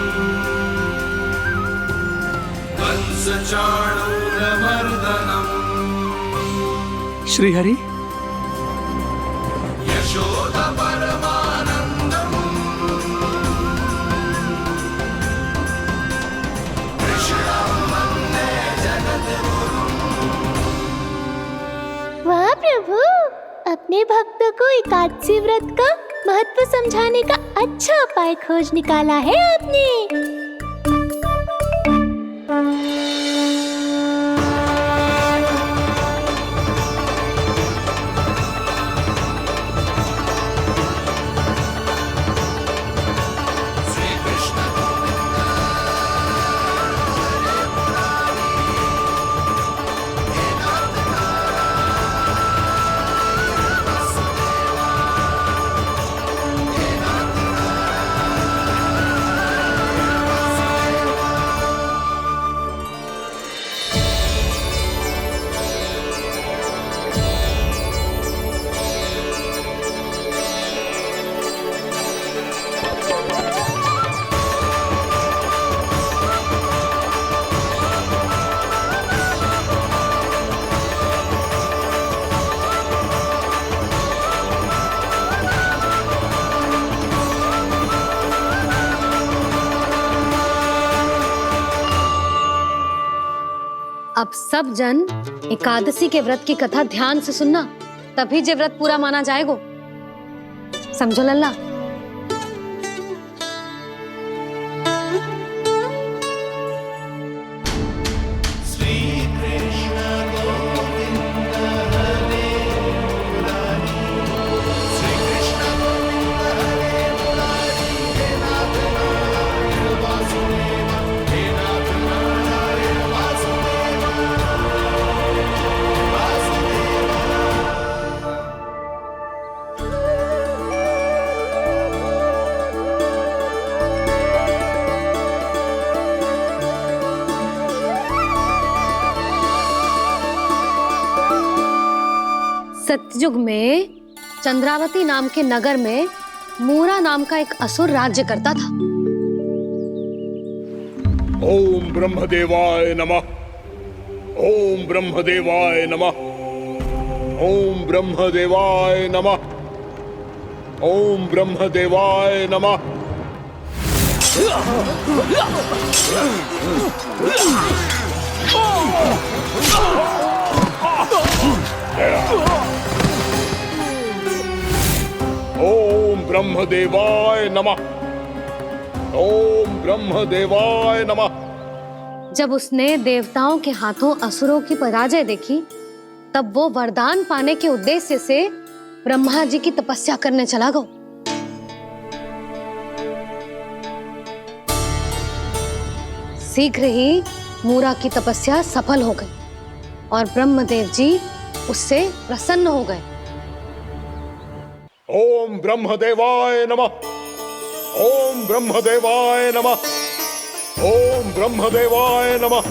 कंसचाणूरमर्दनम् श्रीहरि, यशोद परमानन्दम् कृष्णं वन्दे जगद्गुरुम्। वाह प्रभु, अपने भक्तों को एकादशी व्रत का महत्व समझाने का अच्छा उपाय खोज निकाला है आपने। अब सब जन एकादशी के व्रत की कथा ध्यान से सुनना, तभी जे व्रत पूरा माना जाएगा। समझो लल्ला? सतयुग में चंद्रावती नाम के नगर में मूरा नाम का एक असुर राज्य करता था। ओम ब्रह्मदेवाय नमः। ओम ब्रह्मदेवाय नमः। ओम ब्रह्मदेवाय नमः। ओम ब्रह्मदेवाय नमः। ओम ब्रह्मदेवाय नमः। ओम ब्रह्मदेवाय नमः। जब उसने देवताओं के हाथों असुरों की पराजय देखी, तब वो वरदान पाने के उद्देश्य से ब्रह्मा जी की तपस्या करने चला गया। शीघ्र ही मूरा की तपस्या सफल हो गई और ब्रह्मदेव जी उससे प्रसन्न हो गए। ओम ब्रह्मदेवाय नमः। ओम ब्रह्मदेवाय नमः। ओम ब्रह्मदेवाय नमः।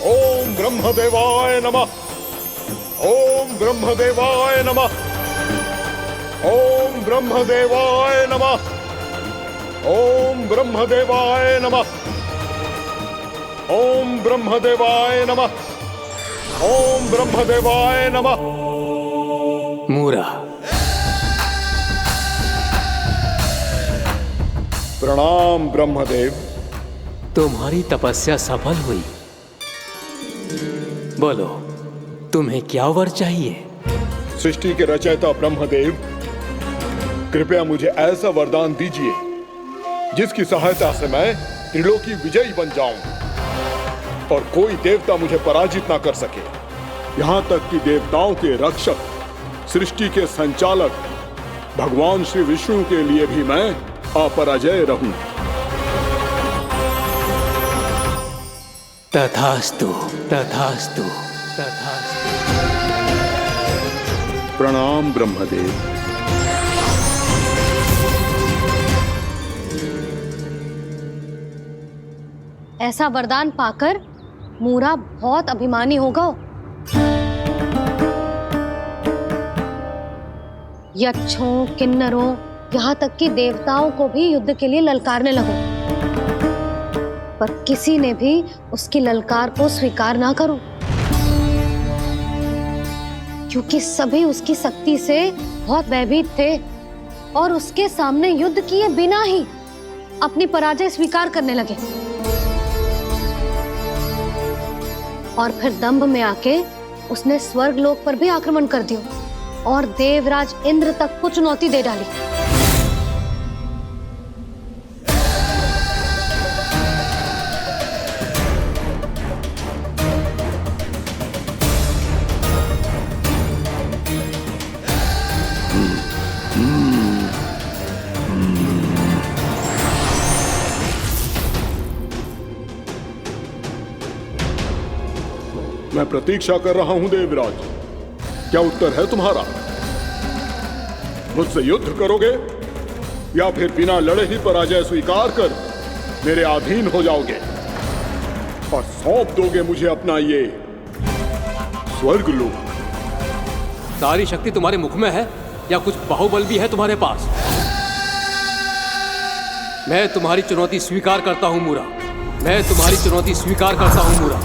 ओम ब्रह्मदेवाय नमः। ओम ब्रह्मदेवाय नमः। ओम ब्रह्मदेवाय नमः। ओम ब्रह्मदेवाय नमः। ओम ब्रह्मदेवाय नमः। ओम ब्रह्मदेवाय नमः। मूरा, प्रणाम ब्रह्मदेव। तुम्हारी तपस्या सफल हुई। बोलो, तुम्हें क्या वर चाहिए? सृष्टि के रचयिता ब्रह्मदेव, कृपया मुझे ऐसा वरदान दीजिए जिसकी सहायता से मैं त्रिलोकी विजयी बन जाऊं और कोई देवता मुझे पराजित ना कर सके। यहां तक कि देवताओं के रक्षक, सृष्टि के संचालक भगवान श्री विष्णु के लिए भी मैं अपराजय रहूं। तथास्तु, तथास्तु, तथास्तु। प्रणाम ब्रह्मदेव। ऐसा वरदान पाकर मूरा बहुत अभिमानी होगा। यक्षों, किन्नरों, यहाँ तक कि देवताओं को भी युद्ध के लिए ललकारने लगा, पर किसी ने भी उसकी ललकार को स्वीकार ना करो, क्योंकि सभी उसकी शक्ति से बहुत भयभीत थे और उसके सामने युद्ध किए बिना ही अपनी पराजय स्वीकार करने लगे। और फिर दंभ में आके उसने स्वर्ग लोक पर भी आक्रमण कर दिया और देवराज इंद्र तक को चुनौती दे डाली। मैं प्रतीक्षा कर रहा हूं देवराज, क्या उत्तर है तुम्हारा? मुझसे युद्ध करोगे या फिर बिना लड़े ही पराजय स्वीकार कर मेरे अधीन हो जाओगे और सौंप दोगे मुझे अपना ये स्वर्ग लोक? सारी शक्ति तुम्हारे मुख में है या कुछ बाहुबल भी है तुम्हारे पास? मैं तुम्हारी चुनौती स्वीकार करता हूं मूरा, मैं तुम्हारी चुनौती स्वीकार करता हूं मूरा।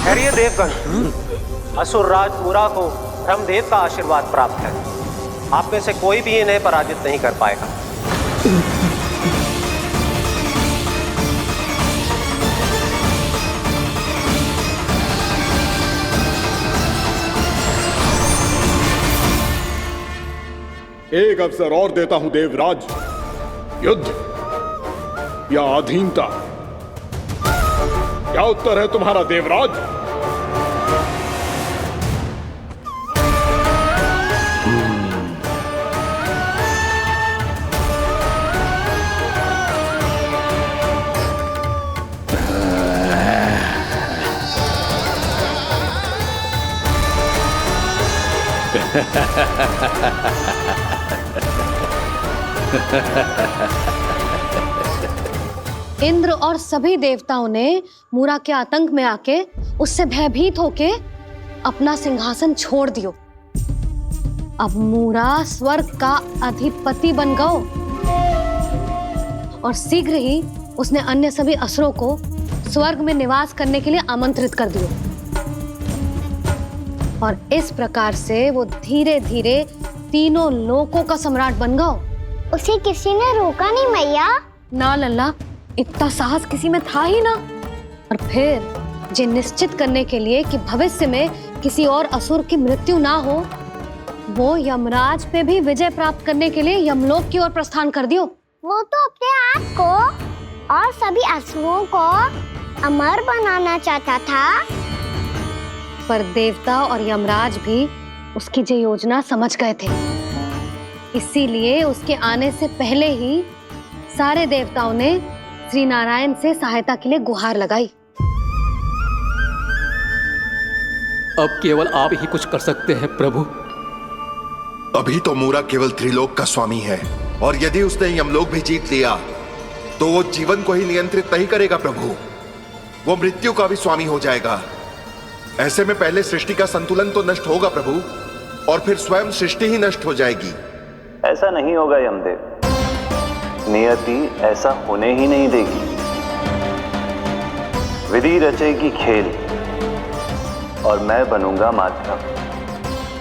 खैरिए देवगण, असुर राज मूरा को ब्रह्मदेव का आशीर्वाद प्राप्त है। आप में से कोई भी इन्हें पराजित नहीं कर पाएगा। एक अवसर और देता हूं देवराज, युद्ध या अधीनता, क्या उत्तर है तुम्हारा देवराज? इंद्र और सभी देवताओं ने मूरा के आतंक में आके उससे भयभीत होके अपना सिंहासन छोड़ दियो। अब मूरा स्वर्ग का अधिपति बन गयो और शीघ्र ही उसने अन्य सभी असुरों को स्वर्ग में निवास करने के लिए आमंत्रित कर दियो। और इस प्रकार से वो धीरे धीरे तीनों लोकों का सम्राट बन गयो। उसे किसी ने रोका नहीं मैया? ना लल्ला, इतना साहस किसी में था ही ना। और फिर जे निश्चित करने के लिए कि भविष्य में किसी और असुर की मृत्यु ना हो, वो यमराज पे भी विजय प्राप्त करने के लिए यमलोक की ओर प्रस्थान कर दियो। वो तो अपने आप को और सभी असुरों को अमर बनाना चाहता था। पर देवता और यमराज भी उसकी जो योजना समझ गए थे, इसीलिए उसके आने से पहले ही सारे देवताओं ने श्री नारायण से सहायता के लिए गुहार लगाई। अब केवल आप ही कुछ कर सकते हैं प्रभु। अभी तो मूरा केवल त्रिलोक का स्वामी है, और यदि उसने यमलोक भी जीत लिया तो वो जीवन को ही नियंत्रित नहीं करेगा प्रभु, वो मृत्यु का भी स्वामी हो जाएगा। ऐसे में पहले सृष्टि का संतुलन तो नष्ट होगा प्रभु, और फिर स्वयं सृष्टि ही नष्ट हो जाएगी। ऐसा नहीं होगा यमदेव, नियति ऐसा होने ही नहीं देगी। विधि रचेगी खेल और मैं बनूंगा माध्यम।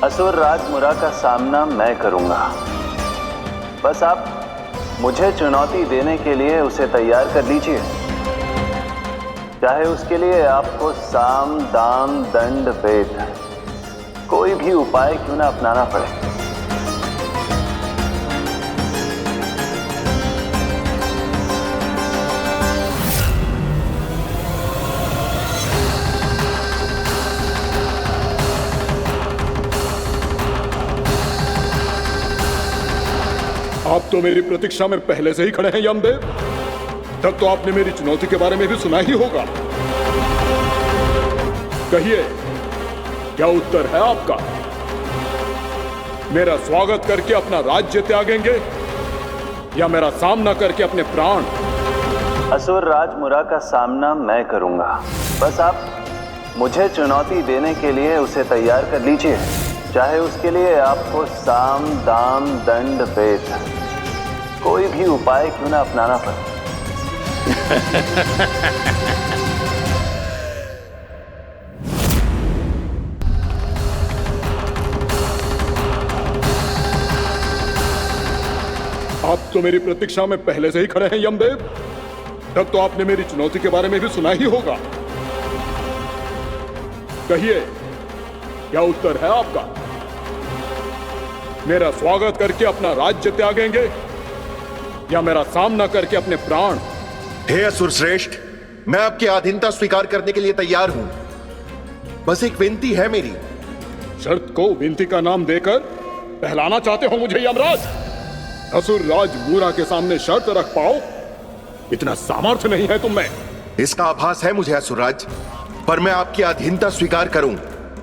असुर राज मुरा का सामना मैं करूंगा। बस आप मुझे चुनौती देने के लिए उसे तैयार कर लीजिए, चाहे उसके लिए आपको साम दाम दंड भेद कोई भी उपाय क्यों ना अपनाना पड़े। आप तो मेरी प्रतीक्षा में पहले से ही खड़े हैं यमदेव। तब तो आपने मेरी चुनौती के बारे में भी सुना ही होगा। कहिए, क्या उत्तर है आपका? मेरा स्वागत करके अपना राज्य त्यागेंगे या मेरा सामना करके अपने प्राण? असुर राज मुरा का सामना मैं करूंगा। बस आप मुझे चुनौती देने के लिए उसे तैयार कर लीजिए, चाहे उसके लिए आपको साम दाम दंड भेद कोई भी उपाय क्यों ना अपनाना पड़े। आप तो मेरी प्रतीक्षा में पहले से ही खड़े हैं यमदेव। तब तो आपने मेरी चुनौती के बारे में भी सुना ही होगा। कहिए, क्या उत्तर है आपका? मेरा स्वागत करके अपना राज्य त्यागेंगे या मेरा सामना करके अपने प्राण? हे असुर श्रेष्ठ, मैं आपकी अधीनता स्वीकार करने के लिए तैयार हूं। बस एक विनती है मेरी। शर्त को विनती का नाम देकर पहलाना चाहते हो मुझे यमराज? असुर राज मूरा के सामने शर्त रख पाओ, इतना सामर्थ्य नहीं है तुम में। इसका आभास है मुझे असुरराज, पर मैं आपकी अधीनता स्वीकार करूं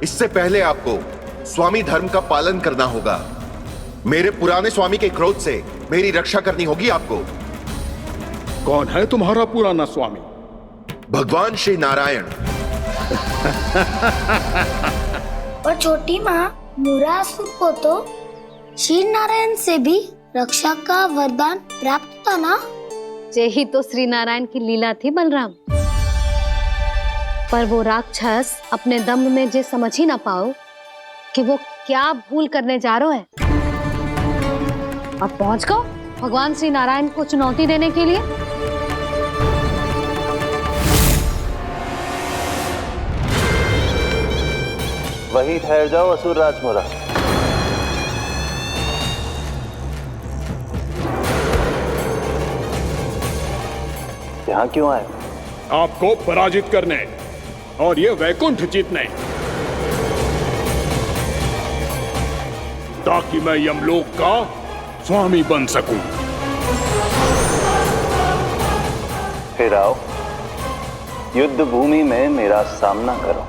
इससे पहले आपको स्वामी धर्म का पालन करना होगा। मेरे पुराने स्वामी के क्रोध से मेरी रक्षा करनी होगी आपको। कौन है तुम्हारा पुराना स्वामी? भगवान श्री नारायण। और छोटी माँ मूरासुर को तो श्री नारायण से भी रक्षा का वरदान प्राप्त था ना? यही तो श्री नारायण की लीला थी बलराम। पर वो राक्षस अपने दम में जे समझ ही ना पाओ कि वो क्या भूल करने जा रहा है। अब पहुंच गो भगवान श्री नारायण को चुनौती देने के लिए। वही ठहर जाओ असुर राज मुरा। यहाँ क्यों आए? आपको पराजित करने और ये वैकुंठ जीतने, ताकि मैं यमलोक का स्वामी बन सकूं। फिर आओ, युद्ध भूमि में मेरा सामना करो।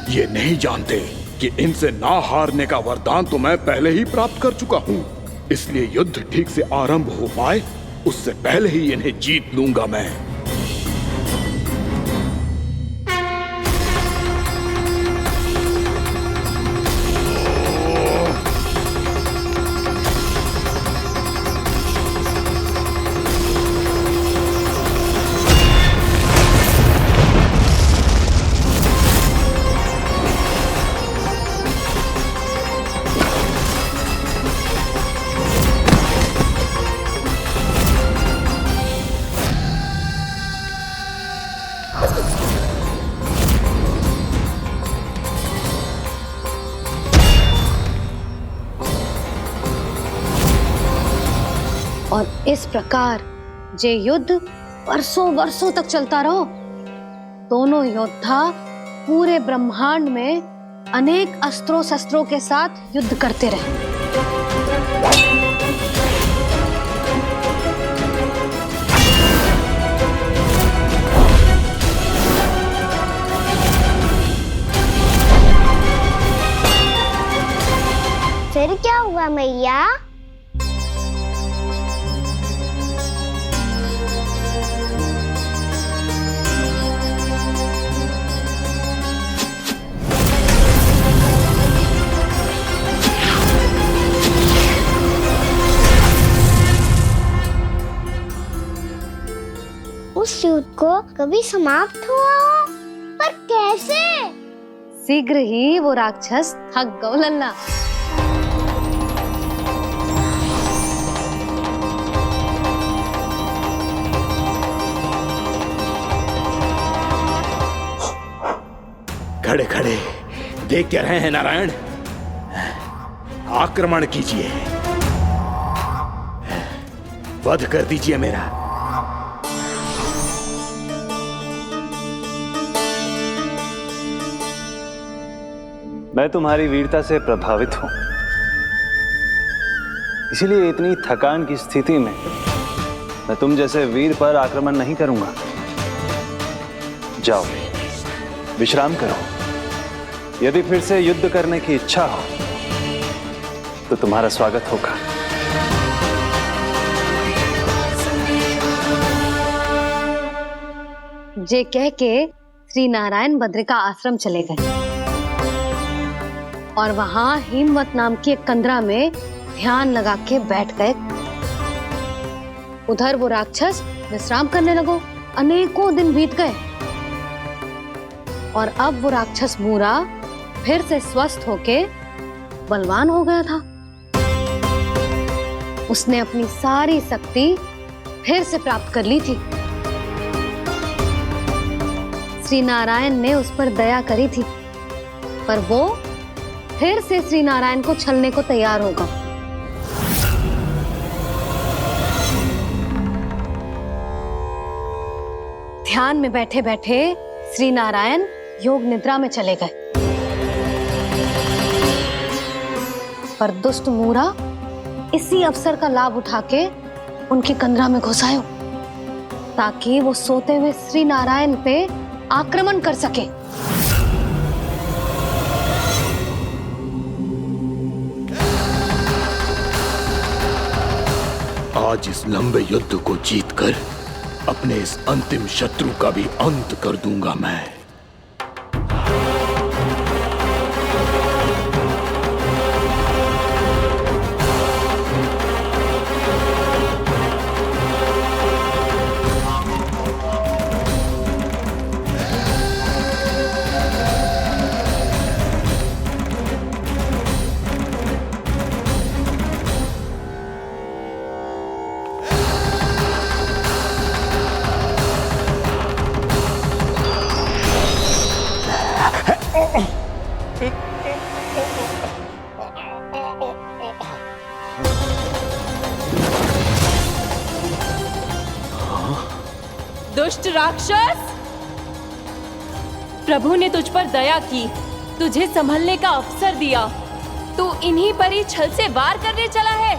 ये नहीं जानते कि इनसे ना हारने का वरदान तो मैं पहले ही प्राप्त कर चुका हूं, इसलिए युद्ध ठीक से आरंभ हो पाए उससे पहले ही इन्हें जीत लूंगा मैं। और इस प्रकार ये युद्ध वर्षों वर्षों तक चलता रहो। दोनों योद्धा पूरे ब्रह्मांड में अनेक अस्त्रों शस्त्रों के साथ युद्ध करते रहे। फिर क्या हुआ मैया? उस युद्ध को कभी समाप्त हुआ हो, पर कैसे? शीघ्र ही वो राक्षस थक गौ लल्ला। खड़े खड़े देख क्या रहे हैं नारायण? आक्रमण कीजिए, वध कर दीजिए मेरा। मैं तुम्हारी वीरता से प्रभावित हूं, इसीलिए इतनी थकान की स्थिति में मैं तुम जैसे वीर पर आक्रमण नहीं करूंगा। जाओ विश्राम करो। यदि फिर से युद्ध करने की इच्छा हो तो तुम्हारा स्वागत होगा। जे कह के श्री नारायण बद्रिका आश्रम चले गए और वहां हिमवत नाम की एक कंदरा में ध्यान लगा के बैठ गए। उधर वो राक्षस विश्राम करने लगो। अनेकों दिन बीत गए और अब वो राक्षस मूरा फिर से स्वस्थ होके बलवान हो गया था। उसने अपनी सारी शक्ति फिर से प्राप्त कर ली थी। श्री नारायण ने उस पर दया करी थी, पर वो फिर से श्री नारायण को छलने को तैयार होगा। ध्यान में बैठे बैठे श्री नारायण योग निद्रा में चले गए, पर दुष्ट मूरा इसी अवसर का लाभ उठा के उनकी कंदरा में घुस आयो ताकि वो सोते हुए श्री नारायण पे आक्रमण कर सके। आज इस लंबे युद्ध को जीतकर अपने इस अंतिम शत्रु का भी अंत कर दूंगा मैं। दुष्ट राक्षस, प्रभु ने तुझ पर दया की, तुझे संभलने का अवसर दिया। तू इन्हीं पर ही छल से वार करने चला है।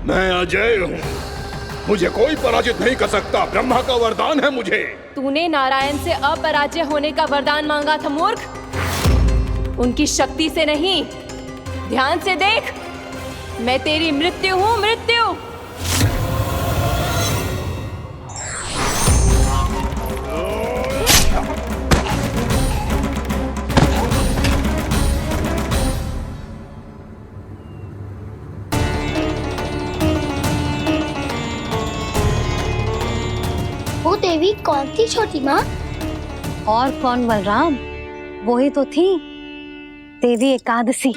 मैं अजय हूँ, मुझे कोई पराजित नहीं कर सकता। ब्रह्मा का वरदान है मुझे। तूने नारायण से अपराजय होने का वरदान मांगा था मूर्ख, उनकी शक्ति से नहीं। ध्यान से देख, मैं तेरी मृत्यु हूँ, मृत्यु। वो देवी कौन थी छोटी माँ? और कौन बलराम, वो ही तो थी देवी एकादशी।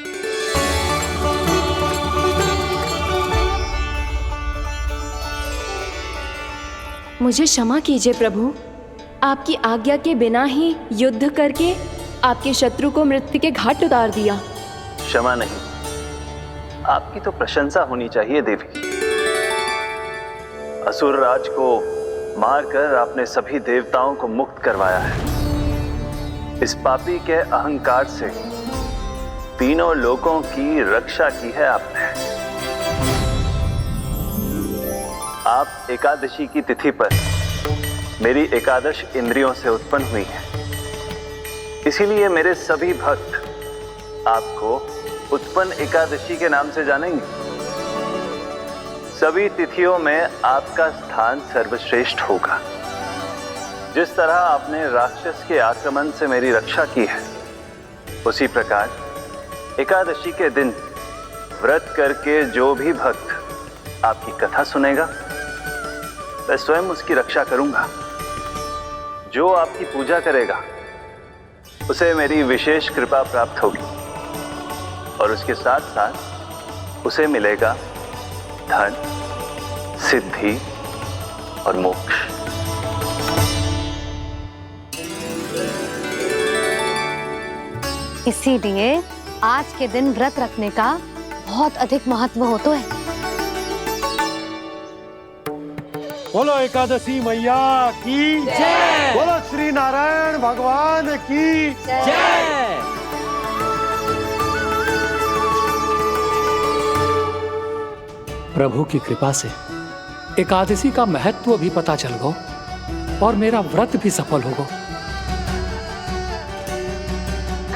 मुझे क्षमा कीजिए प्रभु, आपकी आज्ञा के बिना ही युद्ध करके आपके शत्रु को मृत्यु के घाट उतार दिया। क्षमा नहीं, आपकी तो प्रशंसा होनी चाहिए देवी। असुर राज को मारकर आपने सभी देवताओं को मुक्त करवाया है। इस पापी के अहंकार से तीनों लोकों की रक्षा की है आपने। आप एकादशी की तिथि पर मेरी एकादश इंद्रियों से उत्पन्न हुई हैं। इसीलिए मेरे सभी भक्त आपको उत्पन्न एकादशी के नाम से जानेंगे। सभी तिथियों में आपका स्थान सर्वश्रेष्ठ होगा। जिस तरह आपने राक्षस के आक्रमण से मेरी रक्षा की है, उसी प्रकार एकादशी के दिन व्रत करके जो भी भक्त आपकी कथा सुनेगा, मैं स्वयं उसकी रक्षा करूंगा। जो आपकी पूजा करेगा उसे मेरी विशेष कृपा प्राप्त होगी और उसके साथ साथ उसे मिलेगा धन, सिद्धि और मोक्ष। इसीलिए आज के दिन व्रत रखने का बहुत अधिक महत्व होता है। बोलो एकादशी मैया की जय। बोलो श्री नारायण भगवान की जय। प्रभु की कृपा से एकादशी का महत्व भी पता चल गो और मेरा व्रत भी सफल हो गो।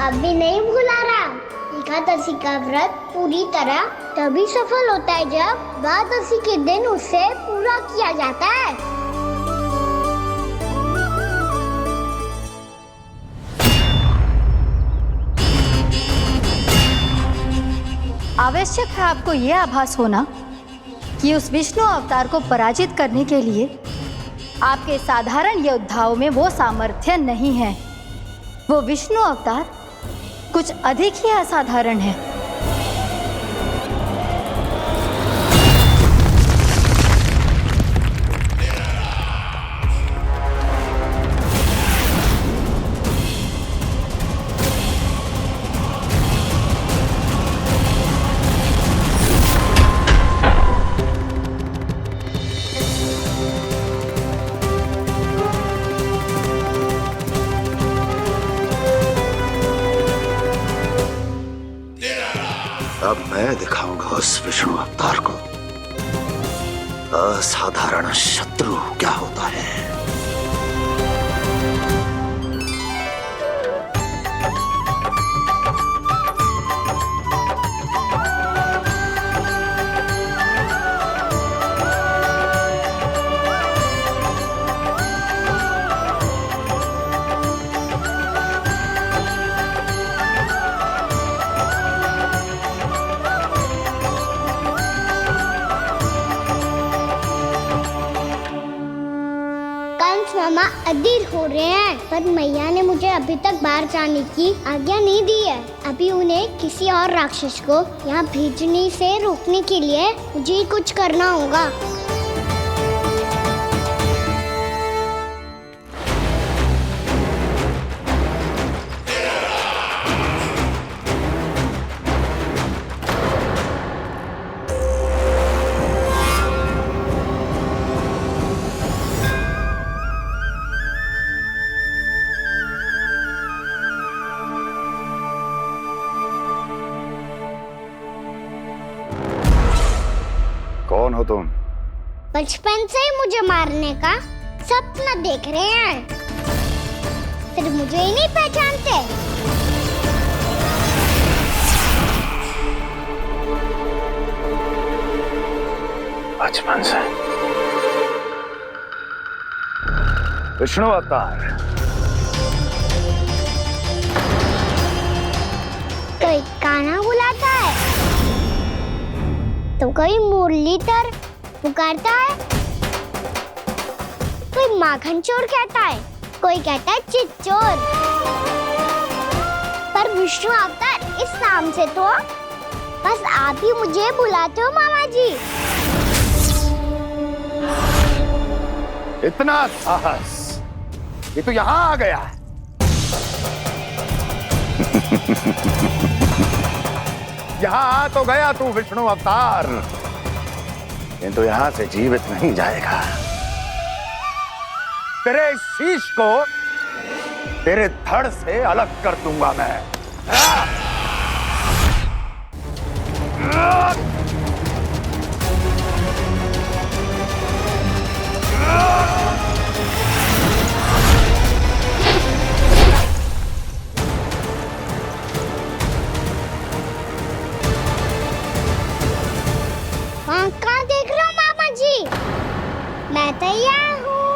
अभी नहीं भूला राम, एकादशी का व्रत पूरी तरह तभी सफल होता है जब द्वादशी के दिन उसे पूरा किया जाता है। आवश्यक है आपको यह आभास होना कि उस विष्णु अवतार को पराजित करने के लिए आपके साधारण योद्धाओं में वो सामर्थ्य नहीं है। वो विष्णु अवतार कुछ अधिक ही असाधारण है। अब मैं दिखाऊंगा उस विष्णु अवतार को असाधारण शत्रु क्या होता है। मामा अधीर हो रहे हैं, पर मैया ने मुझे अभी तक बाहर जाने की आज्ञा नहीं दी है। अभी उन्हें किसी और राक्षस को यहाँ भेजने से रोकने के लिए मुझे ही कुछ करना होगा। कौन हो तुम? बचपन से ही मुझे मारने का सपना देख रहे हैं, सिर्फ मुझे ही नहीं पहचानते। बचपन से विष्णु अवतार। कोई कान्हा बुलाता है तो कोई मुरलीधर पुकारता है, कोई माखन चोर कहता है, कोई कहता है चिच्चोर। पर विष्णु अवतार इस नाम से तो बस आप ही मुझे बुलाते हो मामा जी। इतना साहस कि तू यहां आ गया है। यहां आ तो गया तू विष्णु अवतार, किंतु यहां से जीवित नहीं जाएगा। तेरे शीश को तेरे धड़ से अलग कर दूंगा मैं। कहाँ देख रहे हो मामा जी? मैं तैयार हूँ।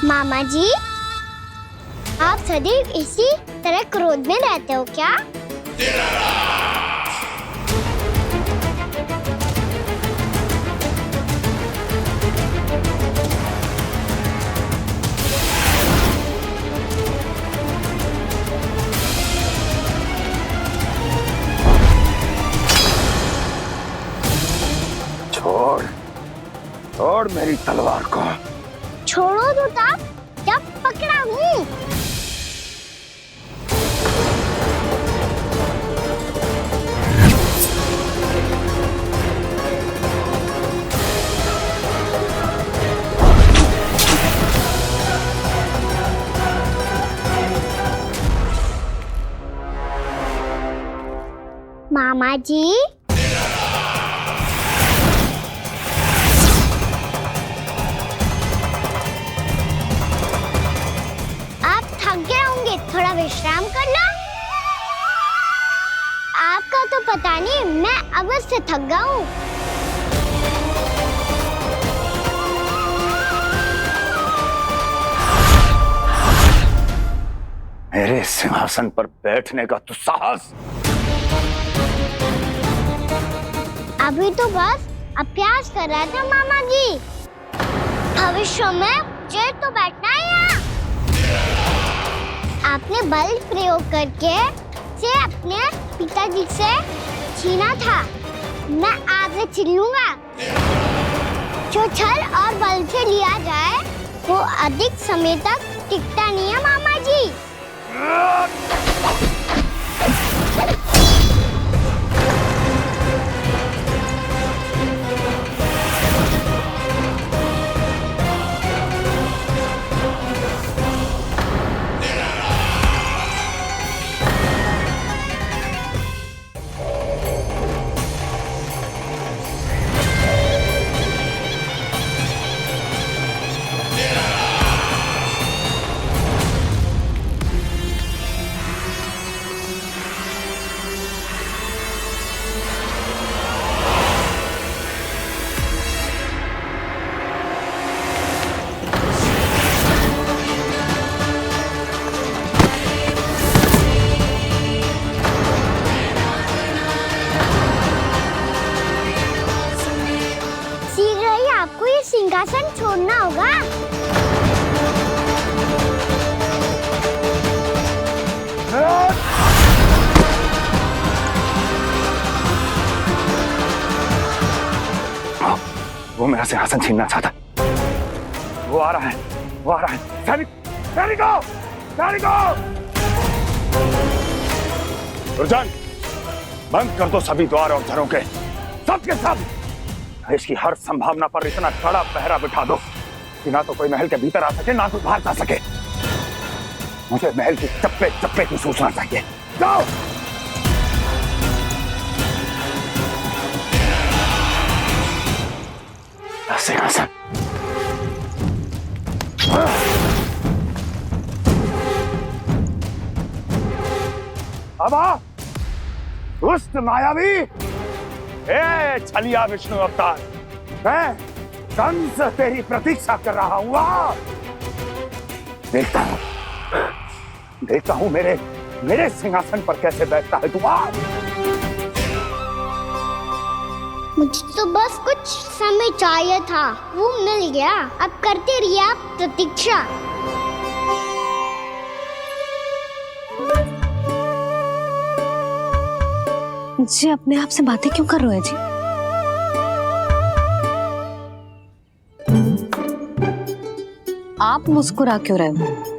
मामा जी, आप सदैव इसी तरह क्रोध में रहते हो क्या? छोड़ छोड़ मेरी तलवार को। छोड़ो तो तब जब पकड़ा हूँ। मामा जी, थोड़ा विश्राम कर लो। आपका तो पता नहीं, मैं अवश्य थक गया हूँ। मेरे सिंहासन पर बैठने का तू साहस? अभी तो बस अभ्यास कर रहा था मामा जी। भविष्य में मुझे तो बैठना है यहाँ। आपने बल प्रयोग करके से अपने पिताजी से छीना था। मैं आपसे छीन लूंगा। जो छल और बल से लिया जाए वो अधिक समय तक टिकता नहीं है मामा जी। सिंहासन छोड़ना होगा। वो मेरा सिंहासन छीनना चाहता। वो आ रहा है, वो आ रहा है। सैनिकों, दुर्जन, बंद कर दो सभी द्वार और झरों के, सब के सब। इसकी हर संभावना पर इतना कड़ा पहरा बिठा दो कि ना तो कोई महल के भीतर आ सके, ना तो बाहर जा सके। मुझे महल की चप्पे चप्पे की सूचना चाहिए। जाओ। सिंहासन। अब आ, दुष्ट मायावी, ए छलिया विष्णु अवतार, मैं कंस तेरी प्रतीक्षा कर रहा हूँ। देखता हूँ मेरे सिंहासन पर कैसे बैठता है तू। मुझे तो बस कुछ समय चाहिए था, वो मिल गया। अब करते रहिए आप प्रतीक्षा। जी अपने आप से बातें क्यों कर रहे हैं जी? आप मुस्कुरा क्यों रहे हो?